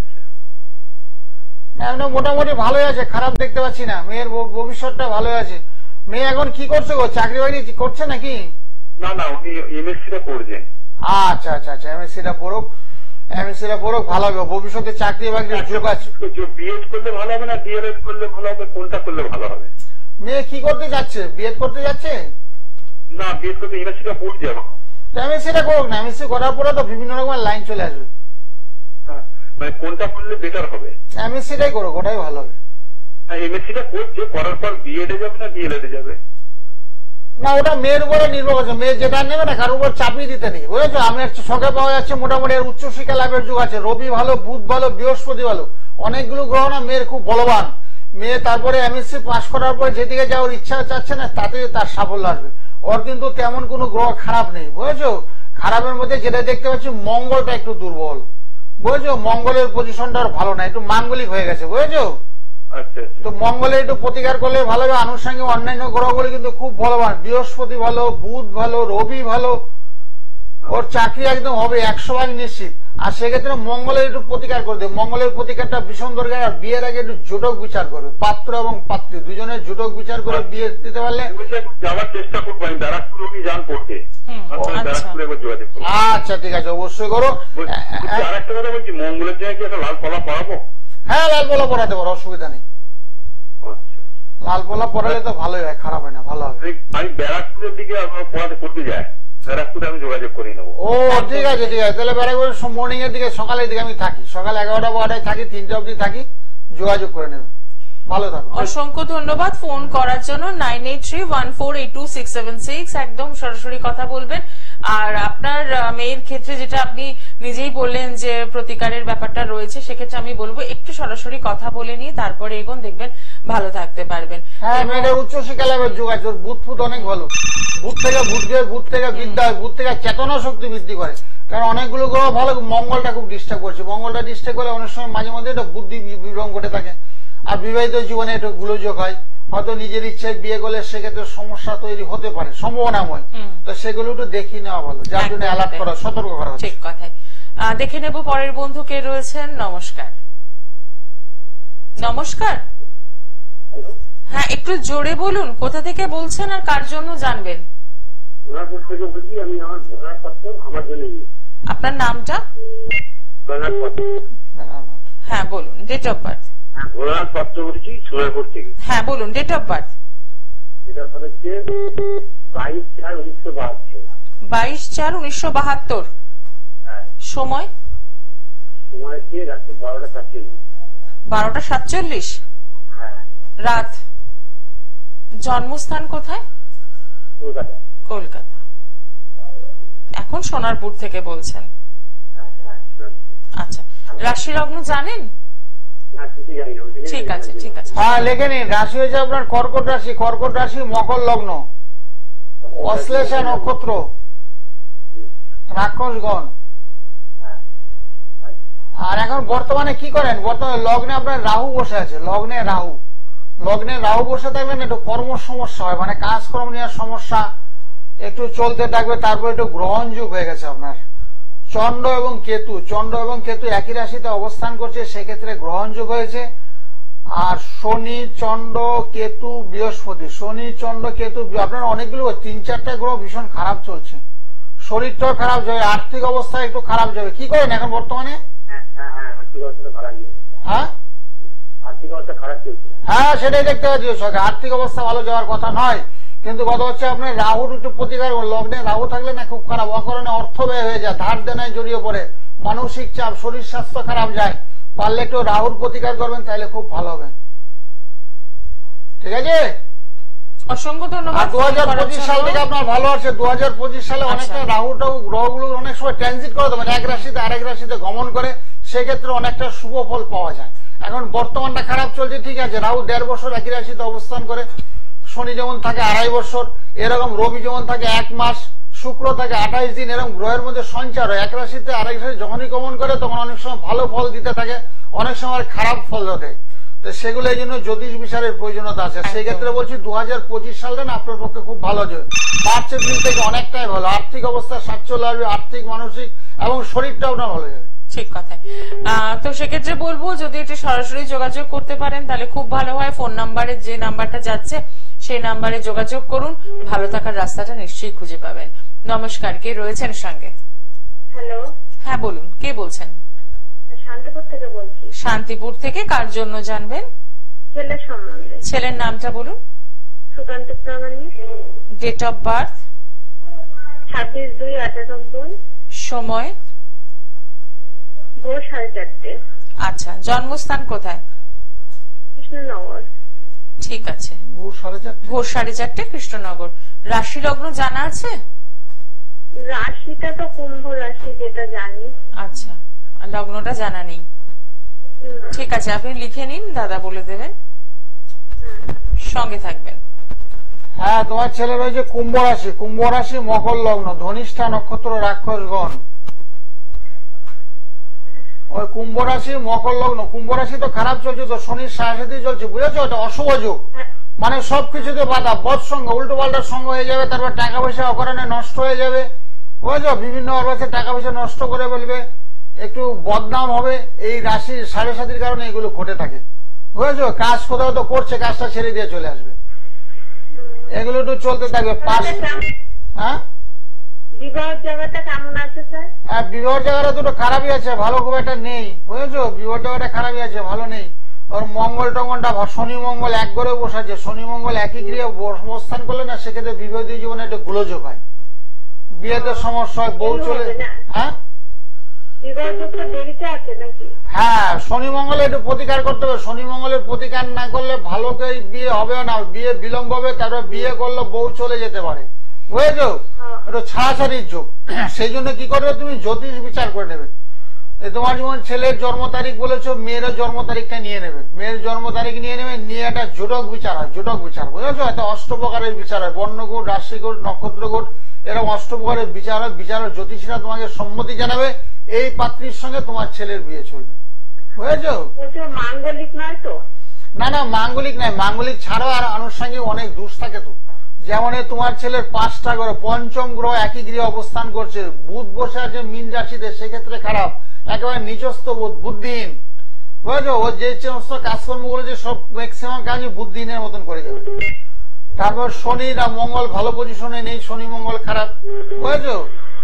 আচ্ছা, মোটামুটি ভালোই আছে, খারাপ দেখতে পাচ্ছি না। মেয়ের ভবিষ্যৎটা ভালো আছে। মেয়ে এখন কি করছে গো, চাকরি বাকরি করছে নাকি? না না, উনি এমএসসিটা করছেন। আচ্ছা আচ্ছা আচ্ছা, এমএসসিটা পড়ুক, এমএসসিটা পড়ুক, ভালো হবে। ভবিষ্যতে চাকরি বাকরির যোগ আছে। বিএড করলে ভালো হবে না ডিএলএড করলে ভালো হবে, কোনটা করলে ভালো হবে? মেয়ে কি করতে যাচ্ছে? বিএড করতে যাচ্ছে? না, বিএড করতে এমএসসিটা পড়ছে এখন। এমএসসিটা করুক না, এমএসসি করার পরে তো বিভিন্ন রকমের লাইন চলে আসবে। মানে কোনটা করলে বেটার হবে? এমএসসিটাই করুক, ওটাই ভালো হবে। এমএসসিটা করছে, করার পর বিএড এ যাবে না ডিএলএড এ যাবে? না, ওটা মেয়ের উপরে নির্ভর করছে। মেয়ে যেটা নেবে না, কারোর উপর চাপিয়ে দিতে নেই, বুঝেছো? আমি শখে পাওয়া যাচ্ছে মোটামুটি উচ্চশিক্ষা লাভের যুগ আছে। রবি ভালো, বুধ ভালো, বৃহস্পতি ভালো, অনেকগুলো গ্রহ না মেয়ের খুব বলবান। মেয়ে তারপরে এমএসসি পাস করার পর যেদিকে যাওয়ার ইচ্ছা চাচ্ছে না, তাতে তার সাফল্য আসবে। ওর কিন্তু তেমন কোনো গ্রহ খারাপ নেই, বুঝেছো? খারাপের মধ্যে যেটা দেখতে পাচ্ছি, মঙ্গলটা একটু দুর্বল, বুঝেছো? মঙ্গলের পজিশনটা আর ভালো না, একটু মাঙ্গলিক হয়ে গেছে, বুঝেছো? তো মঙ্গলে একটু প্রতিকার করলে ভালো হবে। আনুষঙ্গিক অন্যান্য গ্রহগুলি কিন্তু খুব বলবান। বৃহস্পতি ভালো, বুধ ভালো, রবি ভালো, ওর চাকরি একদম হবে 100% নিশ্চিত। আর সেক্ষেত্রে মঙ্গলের একটু প্রতিকার করে দেবে। মঙ্গলের প্রতিকারটা ভীষণ দরকার। আর বিয়ের আগে একটু জোটক বিচার করবে, পাত্র এবং পাত্রী দুজনের জোটক বিচার করে বিয়ে দিতে পারলে যাওয়ার চেষ্টা করবো। আমি ব্যারাকপুর যান পড়তে। আচ্ছা ঠিক আছে, অবশ্যই করো। আরেকটা কথা বলছি, মঙ্গলের জন্য কি একটা লাল পলা পড়াবো? হ্যাঁ, লাল পলা পড়াতে পারো, অসুবিধা নেই। লাল পলা পড়ালে তো ভালোই হয়, খারাপ হয় না, ভালো হবে। আমি ব্যারাকপুরের দিকে পড়াতে করতে যাই, ব্যারাকপুরে আমি যোগাযোগ করে নেবো। ও ঠিক আছে ঠিক আছে, তাহলে ব্যারাকপুর মর্নিং এর দিকে, সকালের দিকে আমি থাকি, সকাল 11টা-12টায় থাকি, 3টা অবধি থাকি, যোগাযোগ করে নেবে। ভালো থাকো। অসংখ্য ধন্যবাদ ফোন করার জন্য। 9831482676 একদম সরাসরি কথা বলবেন। আর আপনার মেয়ের ক্ষেত্রে যেটা আপনি নিজেই বললেন যে প্রতিকারের ব্যাপারটা রয়েছে, সেক্ষেত্রে আমি বলবো একটু সরাসরি কথা বলে নিয়ে তারপরে এগোন, দেখবেন ভালো থাকতে পারবেন। হ্যাঁ, মেয়েদের উচ্চশিক্ষা লাভের যুগ আছে। ওর বুধ ফুট অনেক ভালো। বুধ থেকে বুদ্ধি হয়, বুধ থেকে বিদ্যা হয়, বুধ থেকে চেতনা শক্তি বৃদ্ধি করে। কারণ অনেকগুলো গ্রহ ভালো, মঙ্গলটা খুব ডিস্টার্ব করছে। মঙ্গলটা ডিস্টার্ব করে অনেক সময় মাঝে মধ্যে একটা বুদ্ধি বিভ্রম ঘটে থাকে। আর বিবাহিত জীবনে একটু গোলযোগ হয়, হয়তো নিজের ইচ্ছায় বিয়ে করলে সেক্ষেত্রে সমস্যা তৈরি হতে পারে, সম্ভাবনাময়। তো সেগুলো একটু দেখি নেওয়া ভালো, যার জন্য অ্যালার্ট করা, সতর্ক করা। ঠিক কথাই। দেখে নেব পরের বন্ধু কে রয়েছেন। নমস্কার। নমস্কার। হ্যাঁ, একটু জোরে বলুন, কোথা থেকে বলছেন আর কার জন্য জানবেন? আপনার নামটা? হ্যাঁ বলুন। Date of birth? হ্যাঁ বলুন, ডেট অফ বার্থ? 22/4/1972। সময়? 12:47। রাত? জন্মস্থান কোথায়? কলকাতা। এখন সোনারপুর থেকে বলছেন? আচ্ছা, রাশি লগ্ন জানেন? ঠিক আছে ঠিক আছে। হ্যাঁ, লেখে নিন। রাশি হয়েছে আপনার কর্কট রাশি। কর্কট রাশি মকর লগ্ন, অশ্লেষা নক্ষত্র, রাক্ষসগণ। আর এখন বর্তমানে কি করেন? বর্তমানে লগ্নে আপনার রাহু বসে আছে। লগ্নে রাহু বসে থাকবেন, একটু কর্ম সমস্যা হয়, মানে কাজকর্ম নেওয়ার সমস্যা একটু চলতে থাকবে। তারপর একটু গ্রহণ যুগ হয়ে গেছে আপনার। চন্দ্র এবং কেতু একই রাশিতে অবস্থান করছে, সেক্ষেত্রে গ্রহণ যুগ হয়েছে। আর শনি, চন্দ্র, কেতু, বৃহস্পতি, শনি, চন্দ্র, কেতু, আপনার অনেকগুলো 3-4টা গ্রহ ভীষণ খারাপ চলছে। শরীরটাও খারাপ যাবে, আর্থিক অবস্থা একটু খারাপ যাবে। কি করেন এখন বর্তমানে? হ্যাঁ, হ্যাঁ সেটাই দেখতে পাচ্ছি। আর্থিক অবস্থা ভালো যাওয়ার কথা নয়, কিন্তু কথা হচ্ছে আপনার রাহুর একটু প্রতিকার। লগ্নে রাহু থাকলে না খুব খারাপ, অকারণে অর্থ ব্যয় হয়ে যায়, ধার দেনায় জড়িয়ে পড়ে, মানসিক চাপ, শরীর স্বাস্থ্য খারাপ যায়। পারলে একটু রাহুর প্রতিকার করবেন, তাহলে খুব ভালো হবে। ঠিক আছে? অসংখ্য ধন্যবাদ। 2025 সাল থেকে আপনার ভালো আছে। 2025 সালে অনেকটা রাহুটাও গ্রহগুলো অনেক সময় ট্রানজিট করে, মানে এক রাশিতে আরেক রাশিতে গমন করে, সেক্ষেত্রে অনেকটা শুভ ফল পাওয়া যায়। এখন বর্তমানটা খারাপ চলছে, ঠিক আছে, রাহু 1.5 বছর একই রাশিতে অবস্থান করে, শনি যেমন থাকে 2.5 বছর, এরকম রবি যেমন থাকে 1 মাস, শুক্র থাকে 28 দিন, এরকম গ্রহের মধ্যে সঞ্চার হয়। এক রাশিতে আরেক রাশি যখনই গমন করে তখন অনেক সময় ভালো ফল দিতে থাকে, অনেক সময় খারাপ ফল দেয়। তো সেগুলো এই জন্য জ্যোতিষ বিচারের প্রয়োজনীয়তা আছে। সেই ক্ষেত্রে বলছি 2025 সালটা না আপনার পক্ষে খুব ভালো যাবে। মার্চ এপ্রিল থেকে অনেকটাই ভালো, আর্থিক অবস্থা সাচ্ছল্য আসবে, আর্থিক মানসিক এবং শরীরটাও না ভালো যাবে। ঠিক কথা। তো সেক্ষেত্রে বলবো যদি একটু সরাসরি যোগাযোগ করতে পারেন তাহলে খুব ভালো হয়। ফোন নাম্বারে যে নাম্বারটা যাচ্ছে সেই নাম্বারে যোগাযোগ করুন, ভালো থাকার রাস্তাটা নিশ্চয়ই খুঁজে পাবেন। নমস্কার, কে রয়েছেন সঙ্গে? হ্যালো, হ্যাঁ বলুন, কে বলছেন? শান্তিপুর থেকে বলছি। শান্তিপুর থেকে কার জন্য জানবেন? ছেলের সম্বন্ধে। ছেলের নামটা বলুন। Sukanta Pramanik. Date of birth? 26/2/98। সময়? ভোর 4:30। আচ্ছা, জন্মস্থান কোথায়? কৃষ্ণনগর। ঠিক আছে, ভোর 4:30। ভোর 4:30 কৃষ্ণনগর। রাশি লগ্ন জানা আছে? রাশিটা তো কুম্ভ রাশি, যেটা জানি। আচ্ছা, লগ্নটা জানা নেই। ঠিক আছে, আপনি লিখে নিন, দাদা বলে দেবেন, সঙ্গে থাকবেন। হ্যাঁ, তোমার ছেলে রয়েছে কুম্ভ রাশি, কুম্ভ রাশি মকর লগ্ন, ধনিষ্ঠা নক্ষত্র, রাক্ষসগণ। ওই কুম্ভ রাশি মকর লগ্ন, কুম্ভ রাশি তো খারাপ চলছে, তো শনির সাথে চলছে, বুঝেছো? ওটা অশুভ যোগ, মানে সবকিছুতে বাধা, বদ সঙ্গ, উল্টো পাল্টা সঙ্গ হয়ে যাবে, তারপর টাকা পয়সা অকারণে নষ্ট হয়ে যাবে, বুঝেছো? বিভিন্ন অবস্থায় টাকা পয়সা নষ্ট করে ফেলবে, একটু বদনাম হবে। এই রাশির সাড়ে সাতির কারণে এগুলো ঘটে থাকে, বুঝেছো? কাজ কোথাও তো করছে, কাজটা ছেড়ে দিয়ে চলে আসবে, এগুলো একটু চলতে থাকবে। হ্যাঁ, বিবাহের জায়গাটা কেমন আছে স্যার? হ্যাঁ, বিবাহের জায়গাটা দুটো খারাপই আছে, ভালো খুব একটা নেই, বুঝেছো? বিবাহের জায়গাটা খারাপই আছে, ভালো নেই। ওর মঙ্গল টঙ্গলটা, শনি মঙ্গল এক করে বসাচ্ছে, শনি মঙ্গল একই গৃহে অবস্থান করলে না, সেক্ষেত্রে বিবাহিত জীবনে একটা গোলযোগ হয়, বিয়েতে সমস্যা হয়, বউ চলে। হ্যাঁ, হ্যাঁ, শনি মঙ্গলে একটু প্রতিকার করতে হবে। শনি মঙ্গলের প্রতিকার না করলে ভালো করে বিয়ে হবে না, বিয়ে বিলম্ব হবে, তারপরে বিয়ে করলে বউ চলে যেতে পারে, বুঝেছো? এটা ছাড়াছাড়ির যোগ। সেই জন্য কি করবে, তুমি জ্যোতিষ বিচার করে নেবে। তোমার যেমন ছেলের জন্ম তারিখ বলেছো, মেয়ের জন্ম তারিখটা নিয়ে নেবে, মেয়ের জন্ম তারিখ নিয়ে নেবে, নিয়ে একটা জোটক বিচার হয়, জোটক বিচার, বুঝেছো? একটা অষ্টপ্রকারের বিচার হয়, বর্ণকোট, রাশিকোট, নক্ষত্রকোট, এরকম অষ্টপ্রকারের বিচার হয়। বিচারের জ্যোতিষীরা তোমাকে সম্মতি জানাবে, এই পাত্রীর সঙ্গে তোমার ছেলের বিয়ে চলবে, বুঝেছো? মাঙ্গলিক নয় তো? না না, মাঙ্গলিক নাই, মাঙ্গলিক ছাড়াও আর আনুষঙ্গিক অনেক দোষ থাকে তো। যেমন তোমার ছেলের 5টা গ্রহ, পঞ্চম গ্রহ একই গৃহে অবস্থান করছে, বুধ বসে আছে মীন রাশিতে, সেক্ষেত্রে খারাপ, একেবারে নিচস্থ বোধ, বুদ্ধিহীন, বুঝেছো? ও যে সমস্ত কাজকর্ম করেছে সব ম্যাক্সিমাম কাজই বুদ্ধিহীনের মতন করে যাবে। তারপর শনি না মঙ্গল ভালো পজিশনে নেই, শনি মঙ্গল খারাপ, বুঝেছো?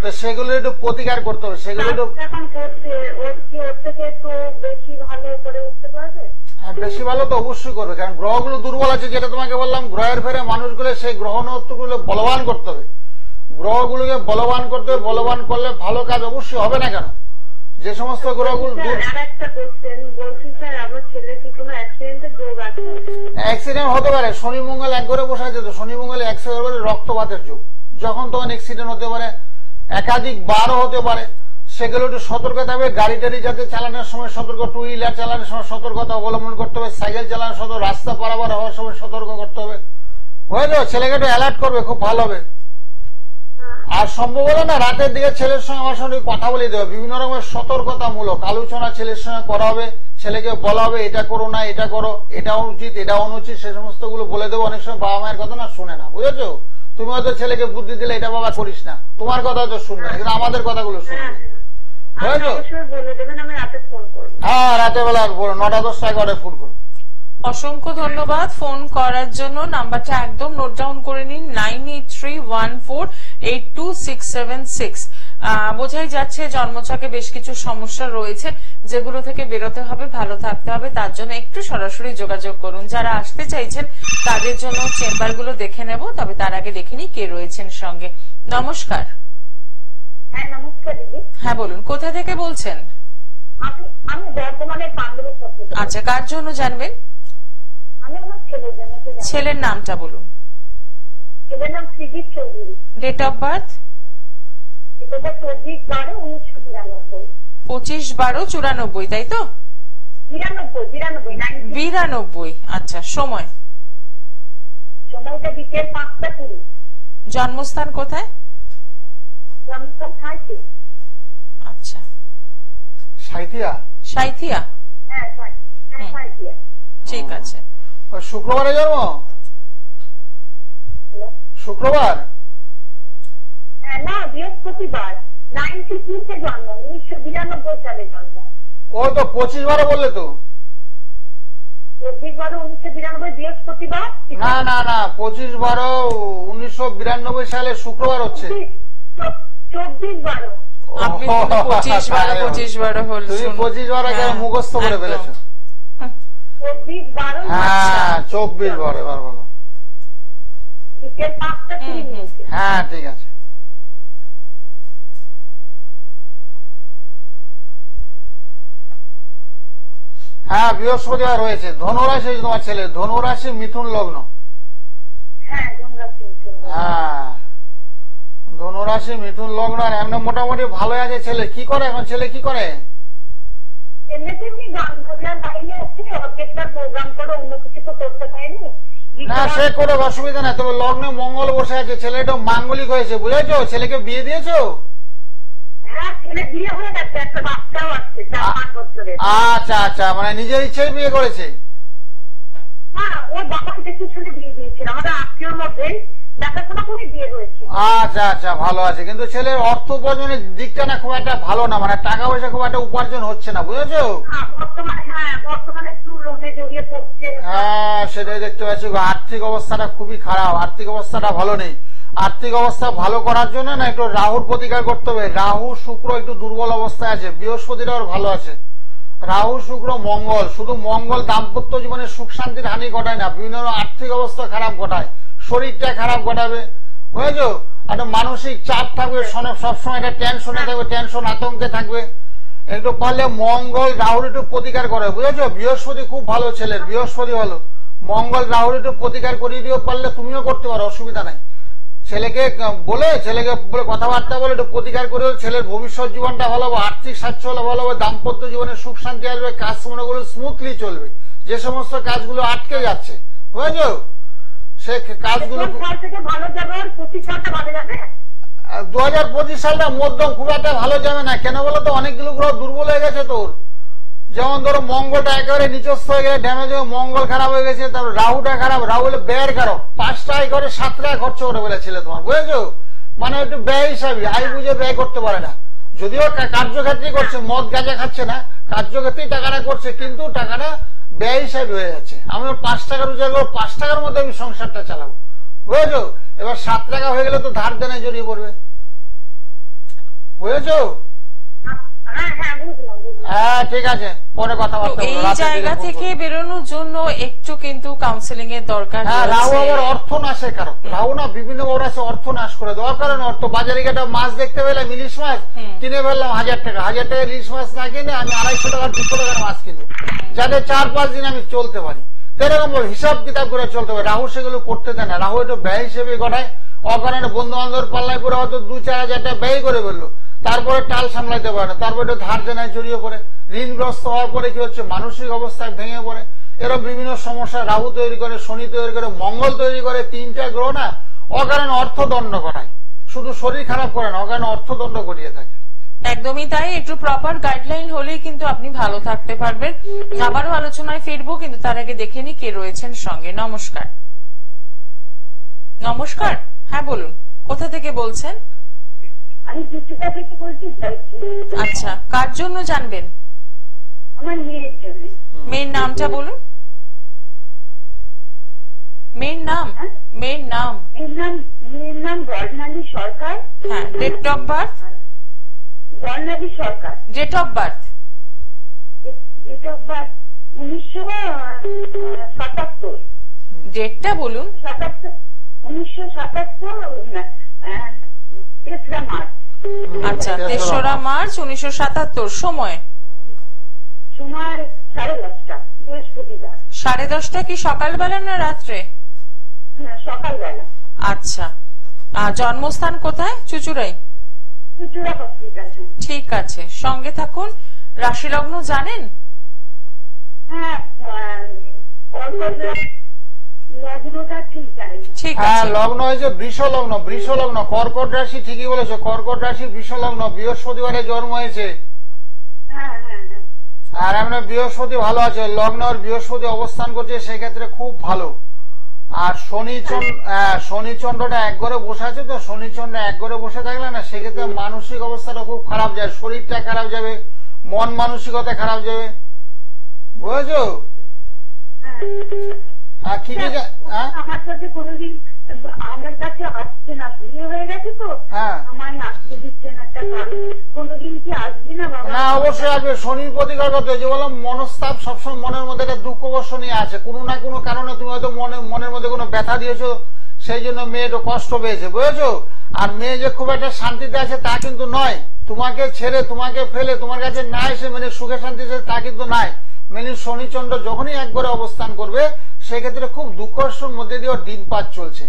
তো সেগুলো একটু প্রতিকার করতে হবে, সেগুলো একটু বেশি ভালো তো অবশ্যই করবে, কারণ গ্রহগুলো দুর্বল আছে, যেটা তোমাকে বললাম, গ্রহের ফেরে মানুষগুলো সেই গ্রহ নক্ষত্রগুলো বলবান করতে হবে, গ্রহগুলোকে বলবান করতে হবে। বলবান করলে ভালো কাজ অবশ্যই হবে না, কেন? যে সমস্ত গ্রহগুলো অ্যাক্সিডেন্ট হতে পারে, শনি মঙ্গল এক ঘরে বসে আছে, তো শনি মঙ্গল একসাথে রক্তপাতের যোগ, যখন তখন অ্যাক্সিডেন্ট হতে পারে, একাধিক বারও হতে পারে, সেগুলো একটু সতর্ক থাকবে। গাড়ি টাড়ি যাতে চালানোর সময় সতর্ক, টু হুইলার চালানোর সময় সতর্কতা অবলম্বন করতে হবে, সাইকেল চালানোর সতর্ক, রাস্তা পারাবার হওয়ার সময় সতর্ক করতে হবে, বুঝলো? ছেলেকে একটু অ্যালার্ট করবে, খুব ভালো হবে। আর সম্ভব হলে না রাতের দিকে ছেলের সঙ্গে আমার সঙ্গে কথা বলে দেবে, বিভিন্ন রকমের সতর্কতামূলক আলোচনা ছেলের সঙ্গে করা হবে, ছেলেকে বলা হবে এটা করো না, এটা করো, এটা উচিত, এটা অনুচিত, সে সমস্ত গুলো বলে দেবো। অনেক সময় বাবা মায়ের কথা না শুনে না, বুঝেছো? তুমি হয়তো ছেলেকে বুদ্ধি দিলে এটা বাবা করিস না, তোমার কথা হয়তো শুনবে না, কিন্তু আমাদের কথাগুলো শুনবে, বুঝেছো? হ্যাঁ, রাতের বেলা 9টা 10টা 11টায় ফোন করো। অসংখ্য ধন্যবাদ ফোন করার জন্য। নাম্বারটা একদম নোট ডাউন করে নিন, 9831482676। বোঝাই যাচ্ছে জন্মছকে বেশ কিছু সমস্যা রয়েছে, যেগুলো থেকে বেরোতে হবে, ভালো থাকতে হবে, তার জন্য একটু সরাসরি যোগাযোগ করুন। যারা আসতে চাইছেন তাদের জন্য চেম্বারগুলো দেখে নেব, তবে তার আগে দেখে নি কে রয়েছেন সঙ্গে। নমস্কার। হ্যাঁ নমস্কার দিদি। হ্যাঁ বলুন, কোথা থেকে বলছেন? আমি বর্তমানে পান্ডবের। আচ্ছা, কার জন্য জানবেন? আমি আমার ছেলের জন্য ছেলের নামটা বলুন। ছেলের নাম Srijit Chowdhury. Date of birth? এটা 24/12/1992। 25/12/94, তাই তো? 92। আচ্ছা, সময়? সময়টা বিকেল 5:20। জন্মস্থান কোথায়? জন্মস্থান সাঁইথিয়া। আচ্ছা, সাঁইথিয়া। সাঁইথিয়া, হ্যাঁ সাঁইথিয়া। ঠিক আছে। শুক্রবারে জন্ম? শুক্রবার? না, বৃহস্পতিবার। 92 জন্ম, 1992 সালে জন্ম। ও তো 25/12 বললে তো। 24/12/1992 বৃহস্পতিবার। না না না, 25/12/1992 সালে শুক্রবার হচ্ছে। 24/12। আপনি 25/12 হল। তুমি 25/12 মুখস্থ করে ফেলেছো। 24/12। হ্যাঁ, 24/12 এবার বলো। বিকেল 5:20। হ্যাঁ, ঠিক আছে। হ্যাঁ, বৃহস্পতিবার হয়েছে। ধনুরাশি তোমার ছেলে, ধনুরাশি মিথুন লগ্ন। হ্যাঁ, হ্যাঁ, ধনুরাশি মিথুন লগ্ন। আর এমনি মোটামুটি ভালো আছে ছেলে। কি করে এখন ছেলে, কি করে? না, সে করে অসুবিধা নাই, তবে লগ্নে মঙ্গল বসে আছে, ছেলে একটু মাঙ্গলিক হয়েছে, বুঝেছো? ছেলেকে বিয়ে দিয়েছো? আচ্ছা আচ্ছা, মানে নিজের ইচ্ছায় বিয়ে করেছে? আচ্ছা আচ্ছা, ভালো আছে। কিন্তু ছেলের অর্থ উপার্জনের দিকটা না খুব একটা ভালো না, মানে টাকা পয়সা খুব একটা উপার্জন হচ্ছে না, বুঝেছো? হ্যাঁ, সেটাই দেখতে পাচ্ছি। আর্থিক অবস্থাটা খুবই খারাপ, আর্থিক অবস্থাটা ভালো নেই। আর্থিক অবস্থা ভালো করার জন্য না একটু রাহুর প্রতিকার করতে হবে। রাহু শুক্র একটু দুর্বল অবস্থায় আছে, বৃহস্পতিটাও ভালো আছে। রাহু শুক্র মঙ্গল, শুধু মঙ্গল দাম্পত্য জীবনে সুখ শান্তির হানি ঘটায় না, বিভিন্ন আর্থিক অবস্থা খারাপ ঘটায়, শরীরটা খারাপ ঘটাবে, বুঝেছো? একটা মানসিক চাপ থাকবে, সবসময় একটা টেনশনে থাকবে, টেনশন আতঙ্কে থাকবে। একটু পারলে মঙ্গল রাহুর একটু প্রতিকার করে, বুঝেছো? বৃহস্পতি খুব ভালো ছেলের, বৃহস্পতি ভালো। মঙ্গল রাহুর একটু প্রতিকার করিয়ে দিও, পারলে তুমিও করতে পারো, অসুবিধা নাই। ছেলেকে বলে কথাবার্তা বলে একটু প্রতিকার করে ছেলের ভবিষ্যৎ জীবনটা ভালো হবে, আর্থিক স্বাচ্ছন্দ্য ভালো হবে, দাম্পত্য জীবনে সুখ শান্তি আসবে, কাজ মনেগুলো স্মুথলি চলবে। যে সমস্ত কাজগুলো আটকে যাচ্ছে, বুঝেছো, সে কাজগুলো 2025 সালটা মধ্যম, খুব একটা ভালো যাবে না। কেন বলো তো? অনেকগুলো গ্রহ দুর্বল হয়ে গেছে তোর। যেমন ধরো মঙ্গলটা একেবারে নিচস্থ হয়ে গেলে ড্যামেজ হয়ে মঙ্গল খারাপ হয়ে গেছে, তারপর রাহুটা খারাপ, রাহু হলে ব্যয়ের কারক, 5 টাকা করে 7 টাকা খরচ করে বলেছিল তোমার, বুঝেছো? মানে একটু ব্যয় হিসাবে আয় বুঝে ব্যয় করতে পারে না। যদিও কার্যক্ষেত্রে করছে, মদ গাঁজা খাচ্ছে না, কার্যক্ষেত্রেই টাকাটা করছে, কিন্তু টাকাটা ব্যয় হিসাবে হয়ে যাচ্ছে। আমি 5 টাকা রোজগার করবো, 5 টাকার মধ্যে আমি সংসারটা চালাবো, বুঝেছো? এবার 7 টাকা হয়ে গেলে তো ধার দেনায় জড়িয়ে পড়বে, বুঝেছো? হ্যাঁ, ঠিক আছে, পরে কথাবার্তা। এই জায়গা থেকে বেরোনোর জন্য একটু কিন্তু কাউন্সিলিং এর দরকার। হ্যাঁ, রাহু আবার অর্থ নাশের কারণ। রাহু না বিভিন্ন বড় অর্থ নাশ করে দেওয়ার কারণে অর্থ। বাজারে গিয়ে একটা মাছ দেখতে পেলাম, ইলিশ মাছ কিনে ফেললাম 1000 টাকা, 1000 টাকা ইলিশ মাছ না কিনে আমি 250 টাকা 200 টাকার মাছ কিনবো, যাতে 4-5 দিন আমি চলতে পারি। এরকম হিসাব কিতাব করে চলতে হবে। রাহু সেগুলো করতে দেয় না, রাহু একটু ব্যয় হিসেবে ঘটায়। অকারণে বন্ধু বান্ধব পাল্লায় করে হয়তো 2-4 হাজার টাকা ব্যয় করে ফেললো, তারপরে টাল সামলাইতে পারে না, তারপরে একটু ধার দেনায় জড়িয়ে পড়ে, ঋণগ্রস্ত হওয়ার পরে কি হচ্ছে, মানসিক অবস্থায় ভেঙে পড়ে। এরকম বিভিন্ন সমস্যা রাহু তৈরি করে, শনি তৈরি করে, মঙ্গল তৈরি করে। 3টা গ্রহ না অকারণে অর্থদণ্ড করায়, শুধু শরীর খারাপ করে না, অকারণে অর্থদণ্ড করিয়ে থাকে। একদমই তাই। একটু প্রপার গাইডলাইন হলেই কিন্তু আপনি ভালো থাকতে পারবেন। আবারও আলোচনায় ফিরবো, কিন্তু তার আগে দেখে নি কে রয়েছেন সঙ্গে। নমস্কার। নমস্কার, হ্যাঁ বলুন, কোথা থেকে বলছেন? আমি কিছুটা থেকে বলতে চাইছি। আচ্ছা, কার জন্য জানবেন? আমার মেয়ের জন্য। মেয়ের নামটা বলুন। মেয়ের নাম? মেয়ের নাম? মেয়ের নাম বর্ণালী সরকার। হ্যাঁ, date of birth? Barnali Sarkar. Date of birth? Date of birth 1977। ডেটটা বলুন। 1977 তেসরা মার্চ। আচ্ছা, 3রা মার্চ 1977। সময়? সময় 10:30, বৃহস্পতিবার। 10:30 কি সকালবেলা না রাত্রে? হ্যাঁ, সকালবেলা। আচ্ছা, জন্মস্থান কোথায়? চুচুড়াই? চুচুড়া হসপিটাল। ঠিক আছে, সঙ্গে থাকুন। রাশি লগ্ন জানেন? হ্যাঁ, লগ্নটা ঠিক জানি। ঠিক হ্যাঁ, আছে। লগ্ন হয়েছে বৃষ লগ্ন। বৃষ লগ্ন, কর্কট রাশি, ঠিকই বলেছো, কর্কট রাশি বৃষ লগ্ন। বৃহস্পতিবারে জন্ম হয়েছে। হ্যাঁ হ্যাঁ হ্যাঁ। আর আপনার বৃহস্পতি ভালো আছে, লগ্ন আর বৃহস্পতি অবস্থান করছে, সেক্ষেত্রে খুব ভালো। আর শনি চন্দ্রটা এক ঘরে বসে আছে, তো শনি চন্দ্র এক ঘরে বসে থাকলে না, সেক্ষেত্রে মানসিক অবস্থাটা খুব খারাপ যায়, শরীরটা খারাপ যাবে, মন মানসিকতা খারাপ যাবে, বুঝেছো? আর কি কি আমার সাথে কোনোদিন আমার কাছে আসছে না, বিয়ে হয়ে গেছে তো হ্যাঁ আমায় আসতে দিচ্ছে না, একটা কারণ। কোনোদিন কি আসবে না বাবা? না, অবশ্যই আসবে। শনির প্রতিকার করতে যে বললাম, মনস্তাপ সবসময় মনের মধ্যে একটা দুঃখ কষ্ট নিয়ে আছে, কোনো না কোনো কারণে তুমি হয়তো মনের মধ্যে কোনো ব্যথা দিয়েছো, সেই জন্য মেয়ে একটু কষ্ট পেয়েছে, বুঝেছো? আর মেয়ে যে খুব একটা শান্তিতে আছে তা কিন্তু নয়, তোমাকে ছেড়ে তোমাকে ফেলে তোমার কাছে না এসে মানে সুখে শান্তি আছে তা কিন্তু নাই। মানে শনিচন্দ্র যখনই একবারে অবস্থান করবে, সেক্ষেত্রে খুব দুঃখ কষ্টের মধ্যে দিয়ে ওর দিন পার চলছে,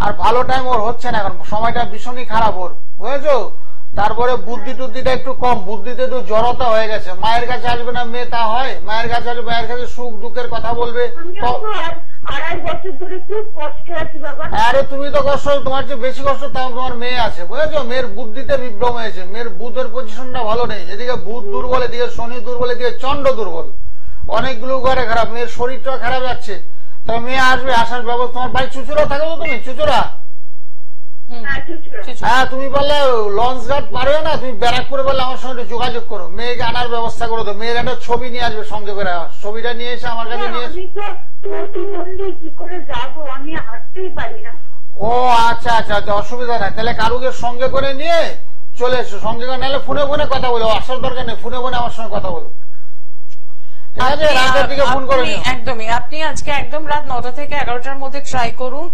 আর ভালো টাইম ওর হচ্ছে না, এখন সময়টা ভীষণই খারাপ ওর, বুঝেছো? তারপরে বুদ্ধি টুদ্ধিটা একটু কম, বুদ্ধিতে একটু জড়তা হয়ে গেছে। মায়ের কাছে আসবে না মেয়ে, তা হয়? মায়ের কাছে আসবে, মায়ের কাছে সুখ দুঃখের কথা বলবে। 2.5 বছর ধরে খুব কষ্টে আছি বাবা। আরে তুমি তো কষ্ট, তোমার চেয়ে বেশি কষ্ট তাও তোমার মেয়ে আছে, বুঝেছো? মেয়ের বুদ্ধিতে বিভ্রম হয়েছে, মেয়ের বুধের পজিশনটা ভালো নেই, এদিকে বুধ দুর্বল, এদিকে শনি দুর্বল, এদিকে চন্দ্র দুর্বল, অনেকগুলো ঘরে খারাপ, মেয়ের শরীরটা খারাপ যাচ্ছে। তবে মেয়ে আসবে, আসার ব্যবস্থা। তোমার বাড়ি চুচুড়া থাকো তো তুমি? চুচুড়া? হ্যাঁ, তুমি বললে লঞ্চ ঘাট পারবে না, তুমি ব্যারাকপুরে বললে আমার সঙ্গে যোগাযোগ করো, মেয়েকে আনার ব্যবস্থা করো। তো মেয়ের একটা ছবি নিয়ে আসবে সঙ্গে করে, ছবিটা নিয়ে এসে আমার কাছে নিয়ে এসে। কি করে যাবো, আমি হাঁটতেই পারি না। ও আচ্ছা আচ্ছা আচ্ছা, অসুবিধা নাই, তাহলে কারুকে সঙ্গে করে নিয়ে চলে এসো, সঙ্গে করে নাহলে ফোনে ফোনে কথা বলো, আসার দরকার নেই, ফোনে ফোনে আমার সঙ্গে কথা বলো, ঠিক আছে? রাতের দিকে ফোন করে নিও। একদমই, আপনি আজকে একদম রাত 9টা থেকে 11টার মধ্যে ট্রাই করুন,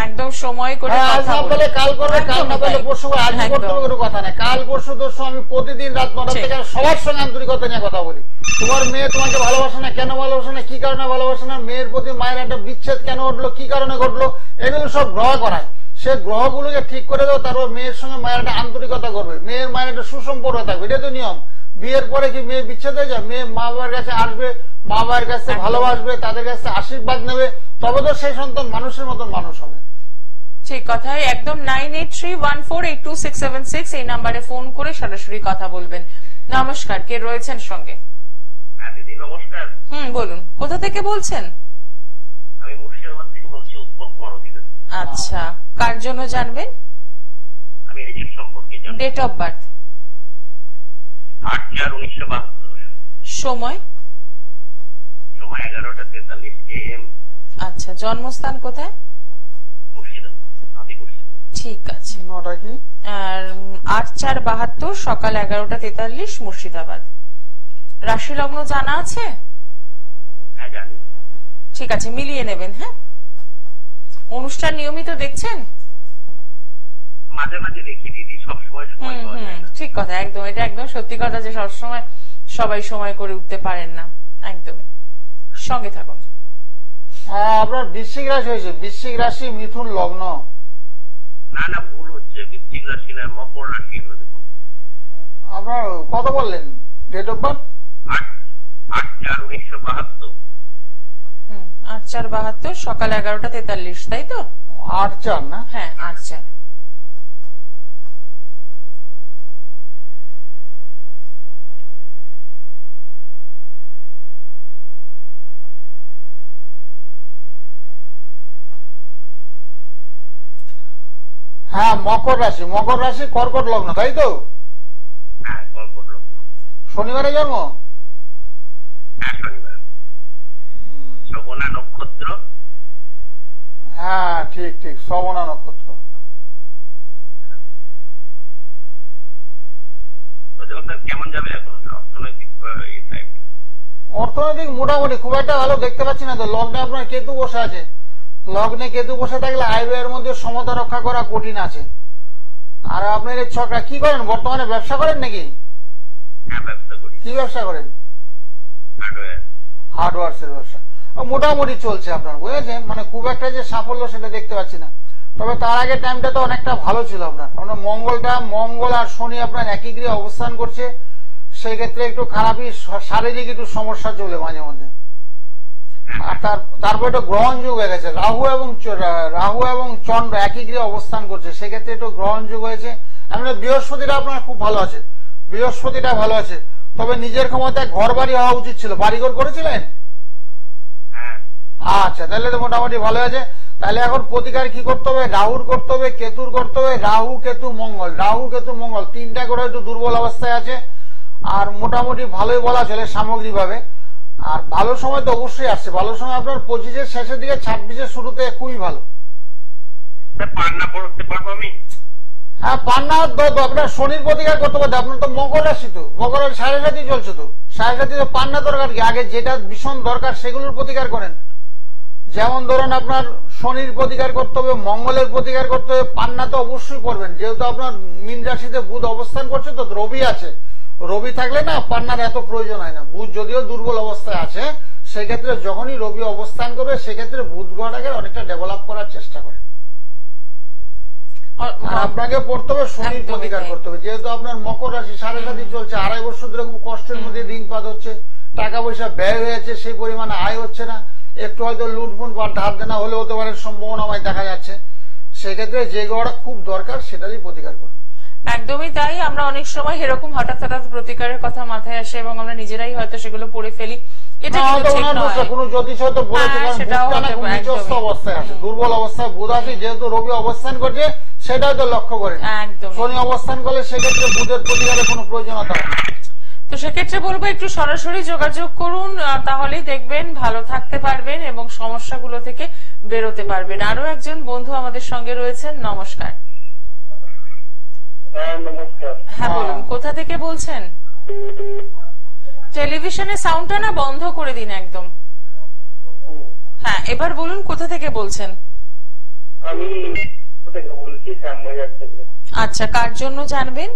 একদম সময় করে কথা বলুন। কাল করবে, কাল না পেলে পরশু, আজ করতে হবে কোনো কথা নাই। কাল পরশু দর্শক আমি প্রতিদিন রাত 9টা থেকে সবার সঙ্গে আন্তরিকতা নিয়ে কথা বলি। তোমার মেয়ে তোমাকে ভালোবাসে না, কেন ভালোবাসে না, কি কারণে ভালোবাসে না, মেয়ের প্রতি মায়ের একটা বিচ্ছেদ কেন ঘটলো, কি কারণে ঘটলো, এগুলো সব গ্রহ করায়। সে গ্রহগুলোকে ঠিক করে দাও, তারপর মেয়ের সঙ্গে মায়ের একটা আন্তরিকতা করবে, মেয়ের মায়ের একটা সুসম্পর্ক থাকবে, এটা তো নিয়ম। বিয়ের পরে কি মেয়ে বিচ্ছেদ হয়ে যায়? মেয়ে মা বাবার কাছে আসবে, মা বাবার কাছে ভালোবাসবে, তাদের কাছে আশীর্বাদ নেবে, তবে তো সেই সন্তান মানুষের মতন মানুষ হবে। ঠিক কথাই একদম। 9831482676 এই নাম্বারে ফোন করে সরাসরি কথা বলবেন। নমস্কার, কে রয়েছেন সঙ্গে? দিদি নমস্কার। বলুন, কোথা থেকে বলছেন? আমি মুর্শিদাবাদ থেকে বলছি, উৎপল কুমার অধিকারী। আচ্ছা, কার জন্য জানবেন? আমি নিজের সম্পর্কে জানি। Date of birth? 8/4/1972। সময়? সময় 11:43 AM। আচ্ছা, জন্মস্থান কোথায়? মুর্শিদাবাদ। ঠিক আছে। নটা কি? আর 8/4/72 সকাল 11:43 মুর্শিদাবাদ। রাশি লগ্ন জানা আছে? হ্যাঁ জানি। ঠিক আছে, মিলিয়ে নেবেন। হ্যাঁ, অনুষ্ঠান নিয়মিত দেখছেন? মাঝে মাঝে দেখি দিদি, সবসময় সময় পাওয়া যায় না। ঠিক কথা, একদম, এটা একদম সত্যি কথা যে সবসময় সবাই সময় করে উঠতে পারেন না, একদমই। সঙ্গে থাকুন। হ্যাঁ, আপনার বৃশ্চিক রাশি হয়েছে, বৃশ্চিক রাশি মিথুন লগ্ন। না না, ভুল হচ্ছে, বৃশ্চিক রাশি না, মকর রাশি। আপনার কত বললেন ডেট অফ বার্থ? 8/4/1972। 8/4/72 সকাল 11:43, তাই তো? 8/4 না? হ্যাঁ, 8/4। হ্যাঁ, মকর রাশি, মকর রাশি কর্কট লগ্ন, তাই তো? হ্যাঁ, কর্কট লগ্ন। শনিবারে জন্ম? হ্যাঁ, শনিবার। শ্রবণা নক্ষত্র। হ্যাঁ, ঠিক ঠিক, শ্রবণা নক্ষত্র। কেমন যাবে এখন অর্থনৈতিক? অর্থনৈতিক মোটামুটি, খুব একটা ভালো দেখতে পাচ্ছি না তো। লগ্নে আপনার কেতু বসে আছে, লগ্নে কেতু বসে থাকলে আয় ব্যয়ের মধ্যে সমতা রক্ষা করা কঠিন আছে। আর আপনার এই ছকরা কি করেন বর্তমানে? ব্যবসা করেন নাকি? হ্যাঁ, ব্যবসা করি। কি ব্যবসা করেন? হার্ডওয়ার্কসের ব্যবসা মোটামুটি চলছে আপনার, বুঝেছেন? মানে খুব একটা যে সাফল্য সেটা দেখতে পাচ্ছি না, তবে তার আগে টাইমটা তো অনেকটা ভালো ছিল আপনার। মঙ্গল আর শনি আপনার একই গৃহে অবস্থান করছে, সেই ক্ষেত্রে একটু খারাপই, শারীরিক একটু সমস্যা চলে মাঝে মধ্যে। আর তারপর একটু গ্রহণ যুগ হয়ে গেছে, রাহু এবং চন্দ্র একই গৃহে অবস্থান করছে, সেক্ষেত্রে একটু গ্রহণ যুগ হয়েছে। এমনি বৃহস্পতিটা আপনার খুব ভালো আছে, বৃহস্পতিটা ভালো আছে, তবে নিজের ক্ষমতায় ঘর বাড়ি হওয়া উচিত ছিল। বাড়িঘর করেছিলেন? আচ্ছা, তাহলে তো মোটামুটি ভালো আছে। তাহলে এখন প্রতিকার কি করতে হবে? রাহুর করতে হবে, কেতুর করতে হবে। রাহু কেতু মঙ্গল তিনটা করে একটু দুর্বল অবস্থায় আছে, আর মোটামুটি ভালোই বলা চলে সামগ্রিক ভাবে। আর ভালো সময় তো অবশ্যই আসছে, ভালো সময় আপনার 25-এর শেষের দিকে, 26-এর শুরুতে খুবই ভালো। হ্যাঁ, পান্না আপনার শনির প্রতিকার করতে পারবে। আপনার তো মকর রাশি, তো মকর রাশি 7.5 চলছে, তো 7.5 পান্না দরকার কি? আগে যেটা ভীষণ দরকার সেগুলোর প্রতিকার করেন। যেমন ধরুন আপনার শনির প্রতিকার করতে হবে, মঙ্গলের প্রতিকার করতে হবে, পান্না তো অবশ্যই করবেন, যেহেতু আপনার মীন রাশিতে বুধ অবস্থান করছে, তো রবি আছে, রবি থাকলে না পান্নার এত প্রয়োজন হয় না। বুধ যদিও দুর্বল অবস্থায় আছে, সেক্ষেত্রে যখনই রবি অবস্থান করবে সেক্ষেত্রে বুধ গ্রহটাকে অনেকটা ডেভেলপ করার চেষ্টা করে। আপনাকে পড়তে হবে শনির প্রতিকার করতে হবে, যেহেতু আপনার মকর রাশি 7.5 চলছে, 2.5 বছর ধরে খুব কষ্টের মধ্যে দিনপাত হচ্ছে, টাকা পয়সা ব্যয় হয়ে যাচ্ছে, সেই পরিমাণে আয় হচ্ছে না, একটু হয়তো লুটফুট বা ধার দেনা হলে হতে পারে সম্ভাবনা আমায় দেখা যাচ্ছে। সেক্ষেত্রে যে গ্রহটা খুব দরকার সেটারই প্রতিকার করুন। একদমই তাই। আমরা অনেক সময় এরকম হঠাৎ প্রতিকারের কথা মাথায় আসে এবং আমরা নিজেরাই হয়তো সেগুলো পড়ে ফেলি। এটা কোন জ্যোতিষ হয়তো বলেছে অবস্থায় আছে, দুর্বল অবস্থায় বুধ আছে, যেহেতু রবি অবস্থান করছে সেটাও তো লক্ষ্য করে। শনি অবস্থান করলে সেক্ষেত্রে বুধের প্রতিকারের কোনো প্রয়োজনীয়তা হয় না। তো সেক্ষেত্রে বলবো একটু সরাসরি যোগাযোগ করুন, তাহলেই দেখবেন ভালো থাকতে পারবেন এবং সমস্যাগুলো থেকে বেরোতে পারবেন। আরো একজন বন্ধু আমাদের সঙ্গে রয়েছেন। নমস্কার। নমস্কার। হ্যাঁ বলুন, কোথা থেকে বলছেন? টেলিভিশনের সাউন্ডটা না বন্ধ করে দিন একদম। হ্যাঁ, এবার বলুন কোথা থেকে বলছেন? আমি বলছি শ্যামবাজার থেকে। আচ্ছা, কার জন্য জানবেন?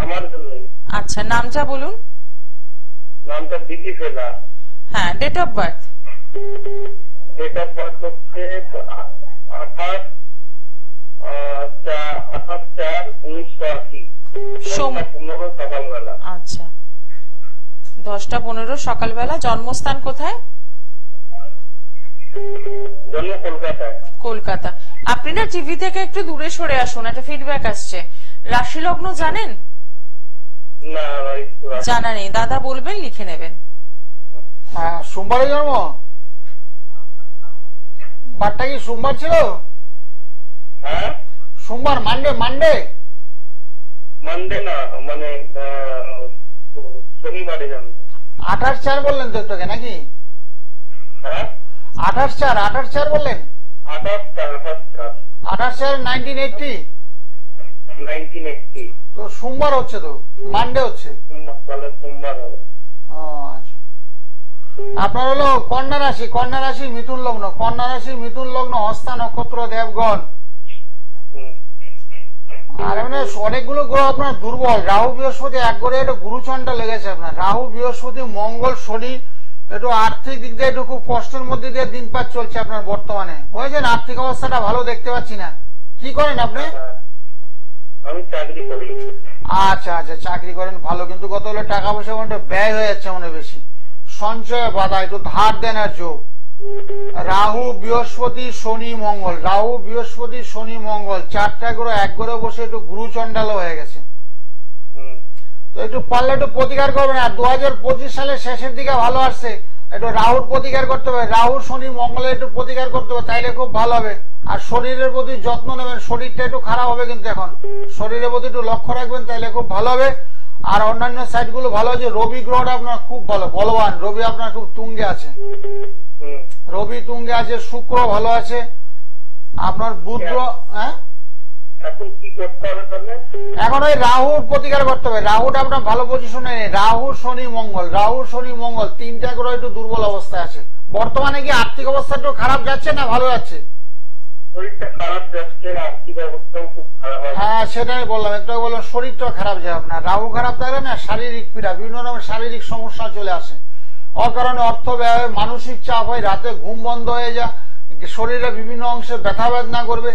আমার জন্য। আচ্ছা, নামটা বলুন। নামটা দিদি ফেলা। হ্যাঁ, date of birth? Date of birth হচ্ছে 28/4/1980। সকালবেলা। আচ্ছা, 10:15 সকালবেলা। জন্মস্থান কোথায়? জন্ম কলকাতায়। কলকাতা। আপনি না টিভি থেকে একটু দূরে সরে আসুন, একটা ফিডব্যাক আসছে। রাশি লগ্ন জানেন? না, জানা নেই। দাদা বলবেন, লিখে নেবেন। হ্যাঁ, সোমবারে জন্ম। বারটা কি সোমবার ছিল? হ্যাঁ, সোমবার। মানডে মানডে না, মানে শনিবারে জন্ম। 28/4 বললেন তো একটু নাকি? হ্যাঁ, 28/4 বললেন? 28/4 1980। তো সোমবার হচ্ছে, তো মানডে হচ্ছে। সোমবার হবে। আচ্ছা, আপনার হলো কন্যা রাশি মিথুন লগ্ন, হস্তা নক্ষত্র, দেবগণ। আর এমনি অনেকগুলো গ্রহ আপনার দুর্বল। রাহু বৃহস্পতি এক করে একটু গুরুচন্ডা লেগেছে আপনার। রাহু বৃহস্পতি মঙ্গল শনি একটু আর্থিক দিক দিয়ে একটু খুব কষ্টের মধ্যে দিয়ে দিনপাত চলছে আপনার বর্তমানে, বুঝেছেন? আর্থিক অবস্থাটা ভালো দেখতে পাচ্ছি না। কি করেন আপনি? আমি চাকরি করি। আচ্ছা, চাকরি করেন, ভালো, কিন্তু কত হলে টাকা পয়সা ব্যয় হয়ে যাচ্ছে মনে বেশি, সঞ্চয় বাধা, একটু ধার দেনার যোগ। রাহু বৃহস্পতি শনি মঙ্গল 4টা গ্রহ এক গ্রহে বসে একটু গুরুচন্ডাল হয়ে গেছে। তো একটু পারলে একটু প্রতিকার করবেন। আর 2025 সালের শেষের দিকে ভালো আসছে, একটু রাহুর প্রতিকার করতে হবে, রাহু শনি মঙ্গলের একটু প্রতিকার করতে হবে, তাইলে খুব ভালো হবে। আর শরীরের প্রতি যত্ন নেবেন, শরীরটা একটু খারাপ হবে কিন্তু এখন শরীরের প্রতি একটু লক্ষ্য রাখবেন, তাইলে খুব ভালো হবে। আর অন্যান্য সাইড গুলো ভালো আছে। রবি গ্রহটা আপনার খুব ভালো, বলবান। রবি আপনার খুব তুঙ্গে আছে, শুক্র ভালো আছে আপনার, বুধ। হ্যাঁ, এখন কি করতে হবে তাহলে? এখন ওই রাহুর প্রতিকার করতে হবে। রাহুটা আপনার ভালো পজিশনে নেই। রাহু শনি মঙ্গল 3টা গ্রহ একটু দুর্বল অবস্থায় আছে। বর্তমানে কি আর্থিক অবস্থা একটু খারাপ যাচ্ছে না ভালো যাচ্ছে? শরীরটা খারাপ যাচ্ছে, আর্থিক অবস্থাও খুব খারাপ। হ্যাঁ, সেটাই বললাম, একটু বললাম শরীরটা খারাপ যায় আপনার। রাহু খারাপ থাকলে না শারীরিক পীড়া, বিভিন্ন রকমের শারীরিক সমস্যা চলে আসে। অকারণে অর্থ ব্যয় হয়, মানসিক চাপ হয়, রাতে ঘুম বন্ধ হয়ে যায়, শরীরে বিভিন্ন অংশে ব্যথা বেদনা করবে,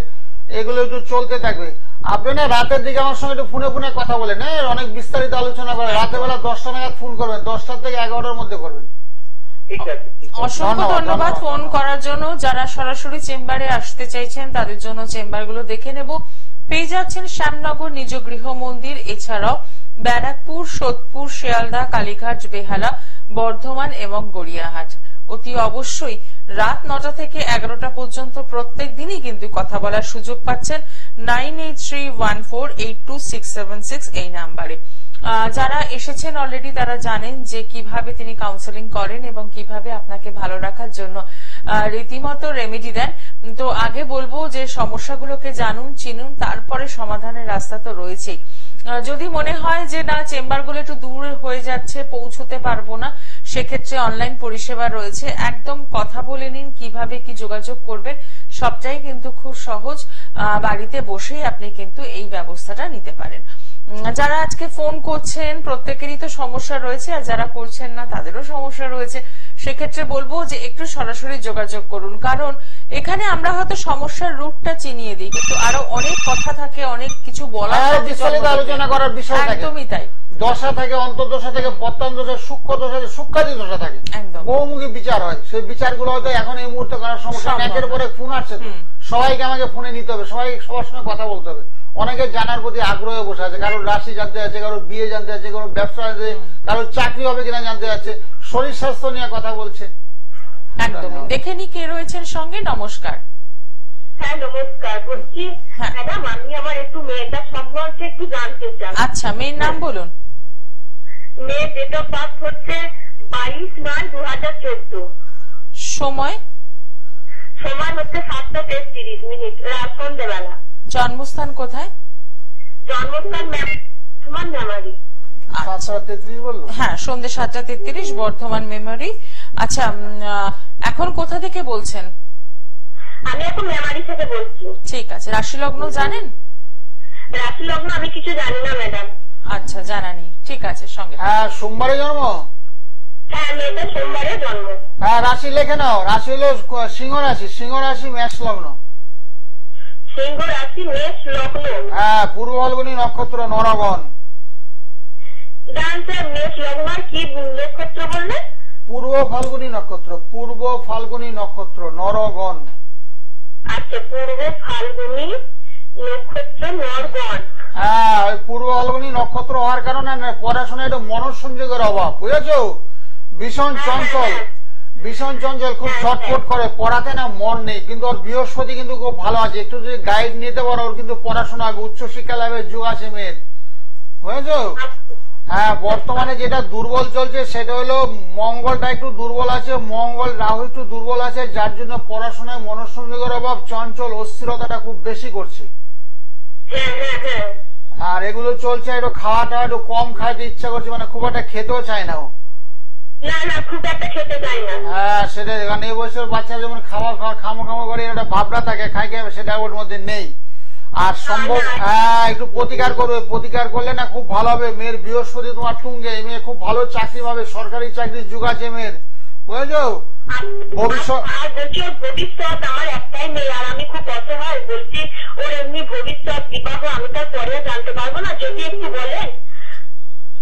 এগুলো একটু চলতে থাকবে। আপনি না রাতের দিকে আমার সঙ্গে একটু ফোনে ফোনে কথা বলেন, হ্যাঁ, অনেক বিস্তারিত আলোচনা করেন। রাতের বেলা 10টা নাগাদ ফোন করবেন, 10টা থেকে 11টার মধ্যে করবেন। অসংখ্য ধন্যবাদ ফোন করার জন্য। যারা সরাসরি চেম্বারে আসতে চাইছেন তাদের জন্য চেম্বারগুলো দেখে নেব। পেয়ে যাচ্ছেন শ্যামনগর নিজ গৃহ মন্দির, এছাড়াও ব্যারাকপুর, সোদপুর, শিয়ালদা, কালীঘাট, বেহালা, বর্ধমান এবং গড়িয়াহাট। অতি অবশ্যই রাত 9টা থেকে 11টা পর্যন্ত প্রত্যেক দিনই কিন্তু কথা বলার সুযোগ পাচ্ছেন 9831482676 এই নাম্বারে। যারা এসেছেন অলরেডি তারা জানেন যে কিভাবে তিনি কাউন্সেলিং করেন এবং কিভাবে আপনাকে ভালো রাখার জন্য রীতিমতো রেমেডি দেন। তো আগে বলবো যে সমস্যাগুলোকে জানুন, চিনুন, তারপরে সমাধানের রাস্তা তো রয়েছেই। যদি মনে হয় যে না চেম্বারগুলো একটু দূর হয়ে যাচ্ছে, পৌঁছতে পারবো না, সেক্ষেত্রে অনলাইন পরিষেবা রয়েছে। একদম কথা বলে নিন কিভাবে কি যোগাযোগ করবেন, সবটাই কিন্তু খুব সহজ। বাড়িতে বসেই আপনি কিন্তু এই ব্যবস্থাটা নিতে পারেন। যারা আজকে ফোন করছেন প্রত্যেকেরই তো সমস্যা রয়েছে, আর যারা করছেন না তাদেরও সমস্যা রয়েছে। সেক্ষেত্রে বলবো যে একটু সরাসরি যোগাযোগ করুন, কারণ এখানে আমরা হয়তো সমস্যার রূপটা চিনিয়ে দিই, কিন্তু আরো অনেক কথা থাকে, অনেক কিছু বলার আলোচনা করার বিষয় থাকে। একদমই তাই। দশা থেকে অন্তর্দশা থেকে পত্তন দশা, সূক্ষ্ম দশা, সূক্ষ্মাদি দশা থাকে, বহুমুখী বিচার হয়। সেই বিচারগুলো হয়তো এখন এই মুহূর্তে করার সমস্যা। একের পরে ফোন আসছে, সবাইকে আমাকে ফোনে নিতে হবে, সবার সঙ্গে কথা বলতে হবে। অনেকে জানার প্রতি আগ্রহে বসে আছে, কারোর রাশি জানতে যাচ্ছে, কারোর বিয়ে জানতে যাচ্ছে, কারোর ব্যবসা জানতে, কারোর চাকরি হবে কিনা জানতে যাচ্ছে, শরীর স্বাস্থ্য নিয়ে কথা বলছে। একদমই। দেখে নি কে রয়েছেন সঙ্গে। নমস্কার। হ্যাঁ নমস্কার, বলছি ম্যাডাম আমি আমার একটু মেয়েটার সম্পর্কে একটু জানতে চাই। আচ্ছা, মেয়ের নাম বলুন। মেয়ের ডেট অফ বার্থ হচ্ছে 22/9/2014। সময় হচ্ছে 7:33 সন্ধ্যেবেলা। জন্মস্থান কোথায়? জন্মস্থান মেমারি। 7:33 বললো? হ্যাঁ, সন্ধ্যে 7:33, বর্ধমান মেমারি। আচ্ছা, এখন কোথা থেকে বলছেন? আমি এখন মেমারি থেকে বলছি। ঠিক আছে। রাশি লগ্ন জানেন? রাশি লগ্ন আমি কিছু জানি না ম্যাডাম। আচ্ছা, জানা নেই, ঠিক আছে। সঙ্গে হ্যাঁ, সোমবারে জন্ম? হ্যাঁ, মেয়েটা সোমবারে জন্ম। হ্যাঁ, রাশি লেখে নাও। রাশি হলো সিংহ রাশি। সিংহ রাশি, মেষ লগ্ন। সিংহ রাশি, মেষ লগ্ন। হ্যাঁ, পূর্ব ফাল্গুনী নক্ষত্র, নরগণ। মেষ লগ্ন কি নক্ষত্র বললেন? পূর্ব ফাল্গুনী নক্ষত্র। পূর্ব ফাল্গুনী নক্ষত্র, নরগণ। আচ্ছা, পূর্ব ফাল্গুনী নক্ষত্র, নরগণ। হ্যাঁ, ওই পূর্ব ফাল্গুনী নক্ষত্র হওয়ার কারণে পড়াশোনায় একটু মনঃসংযোগের অভাব, বুঝেছো? ভীষণ চঞ্চল, ভীষণ চঞ্চল, খুব ছটফট করে, পড়াতে না মন নেই। কিন্তু ওর বৃহস্পতি কিন্তু খুব ভালো আছে, একটু যদি গাইড নিতে পারো ওর কিন্তু পড়াশোনা হবে, উচ্চশিক্ষা লাভের যুগ আছে মেয়ের, বুঝেছো? হ্যাঁ, বর্তমানে যেটা দুর্বল চলছে সেটা হলো মঙ্গলটা একটু দুর্বল আছে, মঙ্গল রাহু একটু দুর্বল আছে, যার জন্য পড়াশোনায় মনঃসংযোগের অভাব, চঞ্চল, অস্থিরতাটা খুব বেশি করছে। আর এগুলো চলছে, একটু খাওয়াটা একটু কম খাইতে ইচ্ছা করছে, মানে খুব একটা খেতেও চায় না ও। হ্যাঁ, সেটা কারণ এই বয়সের বাচ্চা যেমন খামো করে একটা ভাবনা থাকে, খাই খাবে, সেটা ওর মধ্যে নেই। আর সম্ভব একটু প্রতিকার করবে, প্রতিকার করলে না খুব ভালো হবে। মেয়ের বৃহস্পতি তোমার তুঙ্গে, মেয়ে খুব ভালো চাকরি পাবে, সরকারি চাকরির যুগ আছে মেয়ের, বুঝেছো? ভবিষ্যৎ আমার একটাই মেয়ে, আর আমি খুব অসহায়, বলছি ওর এমনি ভবিষ্যৎ বিবাহ আমি তার পরে জানতে পারবো না, যদি একটু বলেন।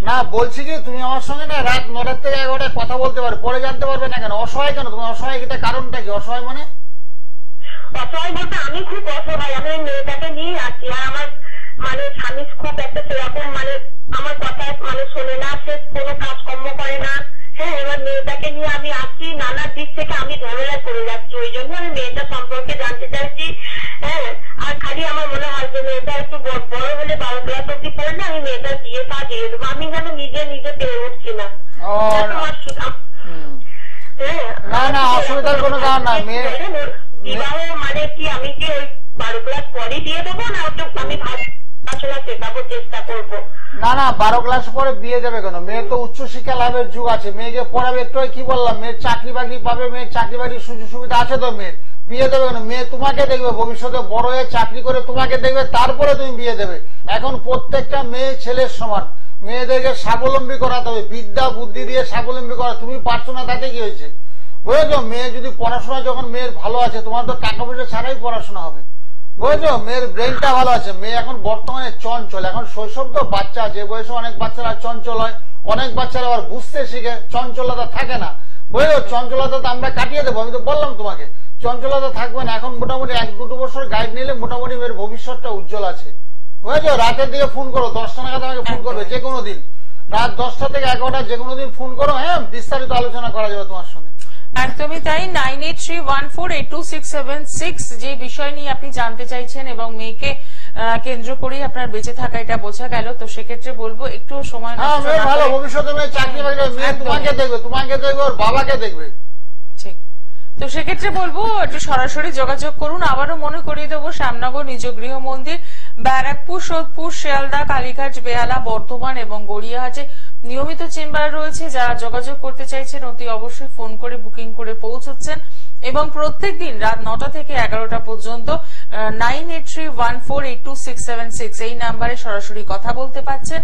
না, বলছি কি তুমি আমার সঙ্গে না রাত 9টা থেকে 11টায় কথা বলতে পারো, পরে জানতে পারবে না কেন? অসহায় কেন তুমি? অসহায় এটা কারণটা কি? অসহায় মানে অসহায় বলতে আমি খুব অসহায়, আমি মেয়েটাকে নিয়ে আছি, আর আমার মানে স্বামী খুব একটা সেরকম মানে আমার কথা মানে শোনে না, সে কোনো কাজকর্ম করে না। হ্যাঁ, এবার মেয়েটাকে নিয়ে আমি আসছি, নানা দিক থেকে আমি ঝামেলায় পড়ে যাচ্ছি, ওই জন্য আমি মেয়েটা সম্পর্কে জানতে চাইছি। হ্যাঁ, আর খালি আমার মনে হয় যে মেয়েটা একটু বড় হলে 12 ক্লাস অব্দি পড়লে আমি মেয়েটার বিয়ে পা দিয়ে দেবো, আমি যেন নিজে পেরে উঠছি না। না না, অসুবিধার কোনো কারণ নাই। মেয়ে বিবাহ মানে কি আমি কি ওই 12 ক্লাস পরে দিয়ে দেবো, না আমি পড়াশোনা শেখাবো, চেষ্টা করবো? না না, 12 ক্লাস পরে বিয়ে দেবে কেন? মেয়ের তো উচ্চশিক্ষা লাভের যুগ আছে, মেয়েকে পড়াবে। একটু কি বললাম, মেয়ের চাকরি বাকরি পাবে, মেয়ের চাকরি বাকরির সুযোগ সুবিধা আছে তো মেয়ের। বিয়ে দেবে কেন? মেয়ে তোমাকে দেখবে, ভবিষ্যতে বড় হয়ে চাকরি করে তোমাকে দেখবে, তারপরে তুমি বিয়ে দেবে। এখন প্রত্যেকটা মেয়ে ছেলের সমান, মেয়েদেরকে স্বাবলম্বী করাতে হবে, বিদ্যা বুদ্ধি দিয়ে স্বাবলম্বী করা। তুমি পারছো না তাতে কি হয়েছে, বুঝেছো? মেয়ে যদি পড়াশোনা যখন মেয়ের ভালো আছে, তোমার তো টাকা পয়সা ছাড়াই পড়াশোনা হবে, বুঝেছো? মেয়ের ব্রেনটা ভালো আছে। মেয়ে এখন বর্তমানে চঞ্চল, এখন শৈশব তো বাচ্চা, যে বয়সে অনেক বাচ্চারা চঞ্চল হয়, অনেক বাচ্চারা আবার বুঝতে শিখে, চঞ্চলতা থাকে না, বুঝেছো? চঞ্চলতা তো আমরা কাটিয়ে দেবো, আমি তো বললাম তোমাকে চঞ্চলতা থাকবে না। এখন মোটামুটি 1-2 বছর গাইড নিলে মোটামুটি মেয়ের ভবিষ্যৎটা উজ্জ্বল আছে, বুঝেছো? রাতের দিকে ফোন করো, 10টা নাগাদ আমাকে ফোন করবে, যে কোনো দিন রাত 10টা থেকে 11টা যে কোনো দিন ফোন করো, হ্যাঁ বিস্তারিত আলোচনা করা যাবে তোমার সঙ্গে। একদমই তাই। 9831482676 যে বিষয় নিয়ে আপনি জানতে চাইছেন এবং মেয়েকে কেন্দ্র করেই আপনার বেঁচে থাকা, এটা বোঝা গেল। তো সেক্ষেত্রে বলবো একটু সময় নষ্ট না করে, ভালো ভবিষ্যতে মেয়ে চাকরি বাকরি, মেয়ে তোমাকে দেখবে, তোমাকে দেখবে, ওর বাবাকে দেখবে, ঠিক। তো সেক্ষেত্রে বলবো একটু সরাসরি যোগাযোগ করুন। আবারও মনে করিয়ে দেবো, শ্যামনগর নিজ গৃহ মন্দির, ব্যারাকপুর, সোদপুর, শিয়ালদা, কালীঘাট, বেহালা, বর্ধমান এবং গড়িয়াহাটে নিয়মিত চেম্বার রয়েছে। যারা যোগাযোগ করতে চাইছেন অতি অবশ্যই ফোন করে বুকিং করে পৌঁছচ্ছেন এবং প্রত্যেকদিন রাত 9টা থেকে 11টা পর্যন্ত 9831482676 এই নাম্বারে সরাসরি কথা বলতে পারছেন।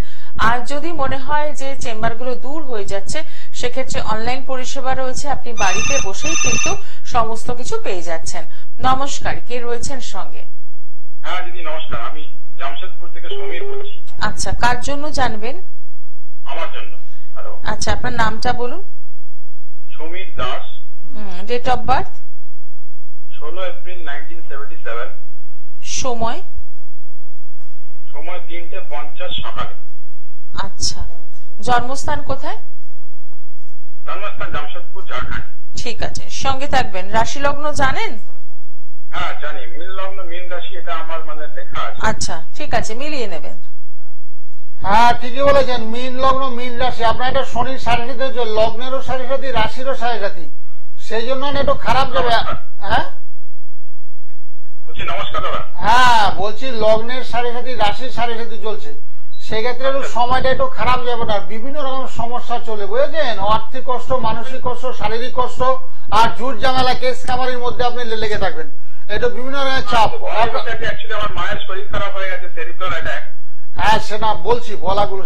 আর যদি মনে হয় যে চেম্বারগুলো দূর হয়ে যাচ্ছে, সেক্ষেত্রে অনলাইন পরিষেবা রয়েছে, আপনি বাড়িতে বসেই কিন্তু সমস্ত কিছু পেয়ে যাচ্ছেন। নমস্কার, কে রয়েছেন সঙ্গে? হ্যাঁ দিদি নমস্কার, আমি জামশেদপুর থেকে সমীর বলছি। আচ্ছা, কার জন্য জানবেন? আমার জন্য। আচ্ছা, আপনার নামটা বলুন। Samir Das. Date of birth? 16 April 1977। সময়? সময় 3:50 সকালে। আচ্ছা, জন্মস্থান কোথায়? জন্মস্থান জামশেদপুর, ঝাড়খণ্ড। ঠিক আছে, সঙ্গে থাকবেন। রাশি লগ্ন জানেন? হ্যাঁ জানি, মীন লগ্ন মীন রাশি, এটা আমার মানে লেখা আছে। আচ্ছা ঠিক আছে, মিলিয়ে নেবেন। হ্যাঁ ঠিকই বলেছেন, মীন লগ্ন মীন রাশি। আপনার এটা শনির সাড়ে সাথে, লগ্নেরও সাড়ে সাথী, রাশিরও সাড়ে সাথী, সেই জন্য একটু খারাপ যাবে। হ্যাঁ বলছি নমস্কার দাদা। হ্যাঁ বলছি লগ্নের সাড়ে সাথী, রাশির সাড়ে সাথী চলছে, সেক্ষেত্রে একটু সময়টা একটু খারাপ যাবে না। বিভিন্ন রকম সমস্যা চলে, বুঝেছেন? আর্থিক কষ্ট, মানসিক কষ্ট, শারীরিক কষ্ট আর জুট জামেলা, কেস কামারির মধ্যে আপনি লেগে থাকবেন। এটা বিভিন্ন রকমের চাপ। আমার মায়ের শরীর খারাপ হয়ে গেছে, সেরিব্রাল অ্যাটাক। হ্যাঁ সেটা বলছি, বলাগুলো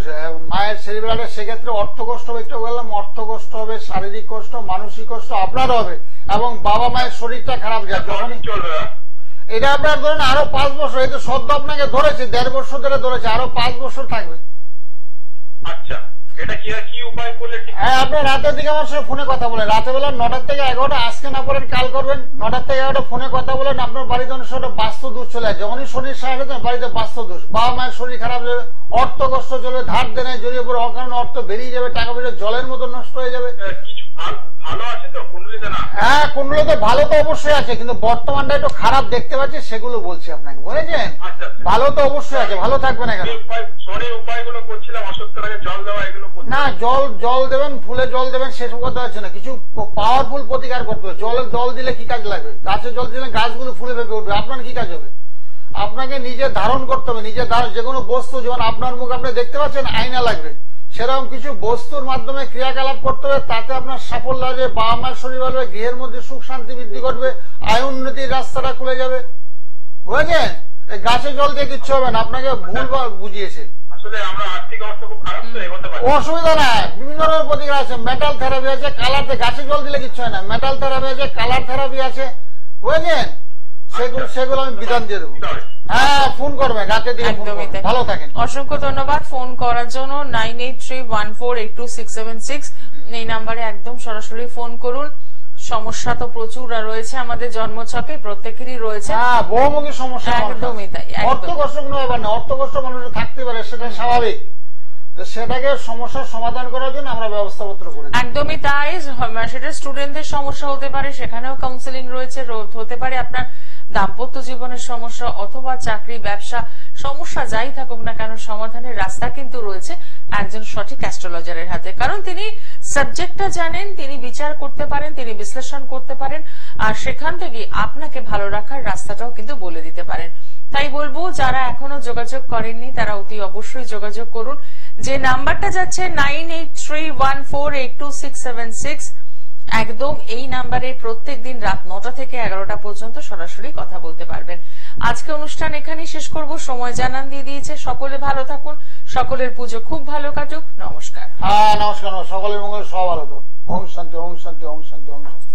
মায়ের সেরিব্রাল অ্যাটাক, সেক্ষেত্রে অর্থ কষ্ট হবে, একটু বললাম অর্থ কষ্ট হবে, শারীরিক কষ্ট, মানসিক কষ্ট আপনারও হবে এবং বাবা মায়ের শরীরটা খারাপ যায় যখনই চলবে। এটা আপনার ধরেন আরো 5 বছর, এই তো সদ্য আপনাকে ধরেছে, 1.5 বছর ধরে ধরেছে, আরো 5 বছর থাকবে। আচ্ছা, এটা কি উপায় করলে? হ্যাঁ আপনি রাতের দিকে আমার সঙ্গে ফোনে কথা বলেন, রাতের বেলা 9টা থেকে 11টা, আজকে না পড়েন কাল করবেন, 9টা থেকে 11টা ফোনে কথা বলেন। আপনার বাড়িতে অনেক সময় বাস্তু দোষ চলে যায়, যখনই শরীর সাহায্য বাড়িতে বাস্তু দোষ, বাবা মায়ের শরীর খারাপ যাবে, অর্থ কষ্ট চলবে, ধার দেনে জড়িয়ে পড়ে অকারণে অর্থ বেরিয়ে যাবে, টাকা পয়সা জলের মতো নষ্ট হয়ে যাবে। কিছু ভালো আছে তো কুণ্ডলিতে? না হ্যাঁ কুণ্ডলিতে ভালো তো অবশ্যই আছে, কিন্তু বর্তমানটা একটু খারাপ দেখতে পাচ্ছি, সেগুলো বলছি আপনাকে, বুঝেছেন? ভালো তো অবশ্যই আছে, ভালো থাকবে না কেন? উপায়গুলো করছিলাম, অসুস্থতার আগে জল দেওয়া, এগুলো না জল দেবেন, ফুলে জল দেবেন, সেসব কথা হচ্ছে না, কিছু পাওয়ারফুল প্রতিকার করতে হবে। জল দিলে কি কাজ লাগবে? গাছে জল দিলে গাছগুলো ফুলে ফেপে উঠবে, আপনার কি কাজ হবে? আপনাকে নিজে ধারণ করতে হবে, নিজে যে কোনো বস্তু, যেমন আপনার মুখ আপনি দেখতে পাচ্ছেন, আয়না লাগবে, সেরকম কিছু বস্তুর মাধ্যমে ক্রিয়াকলাপ করতে হবে, তাতে আপনার সাফল্য আসবে, বাবা মায়ের শরীর ভালো হবে, গৃহের মধ্যে সুখ শান্তি বৃদ্ধি করবে, আয় উন্নতির রাস্তাটা খুলে যাবে, বুঝেছেন? গাছে জল দিয়ে কিচ্ছু হবে না, আপনাকে ভুল বুঝিয়েছে। অসুবিধা নাই, বিভিন্ন রকমের প্রতিকার আছে, মেটাল থেরাপি আছে, কালার, গাছে জল দিলে কিচ্ছু হয় না, মেটাল থেরাপি আছে, কালার থেরাপি আছে, বুঝেছেন? সেগুলো আমি বিধান দিয়ে দেবো। হ্যাঁ ফোন করবেন, রাতে দিয়ে ফোন করবেন। ভালো থাকেন, অসংখ্য ধন্যবাদ ফোন করার জন্য। 9831482676 এই নাম্বারে একদম সরাসরি ফোন করুন। সমস্যা তো প্রচুর রয়েছে আমাদের জন্মছকে, প্রত্যেকেরই রয়েছে। হ্যাঁ বহুমুখী সমস্যা, একদমই তাই। অর্থ কষ্ট কোনো ব্যাপার না, অর্থ কষ্ট মানুষের থাকতে পারে, সেটা স্বাভাবিক, সেটাকে সমস্যার সমাধান করার জন্য আমরা ব্যবস্থাপত্র করি। একদমই তাই, সেটা স্টুডেন্টদের সমস্যা হতে পারে, সেখানেও কাউন্সেলিং রয়েছে, হতে পারে আপনার দাম্পত্য জীবনের সমস্যা অথবা চাকরি ব্যবসা সমস্যা, যাই থাকুক না কেন সমাধানের রাস্তা কিন্তু রয়েছে একজন সঠিক অ্যাস্ট্রোলজারের হাতে, কারণ তিনি সাবজেক্টটা জানেন, তিনি বিচার করতে পারেন, তিনি বিশ্লেষণ করতে পারেন, আর সেখান থেকে আপনাকে ভালো রাখার রাস্তাটাও কিন্তু বলে দিতে পারেন। তাই বলবো যারা এখনো যোগাযোগ করেননি তারা অতি অবশ্যই যোগাযোগ করুন। যে নাম্বারটা যাচ্ছে 9831482676, একদম এই নাম্বারে প্রত্যেকদিন রাত 9টা থেকে 11টা পর্যন্ত সরাসরি কথা বলতে পারবেন। আজকে অনুষ্ঠান এখানেই শেষ করব, সময় জানান দিয়ে দিয়েছে। সকলে ভালো থাকুন, সকলের পুজো খুব ভালো কাটুক। নমস্কার। নমস্কার। সকলের মঙ্গল, সব ভালো তো। ওম শান্তি, ওম শান্তি, ওম শান্তি, ওম শান্তি।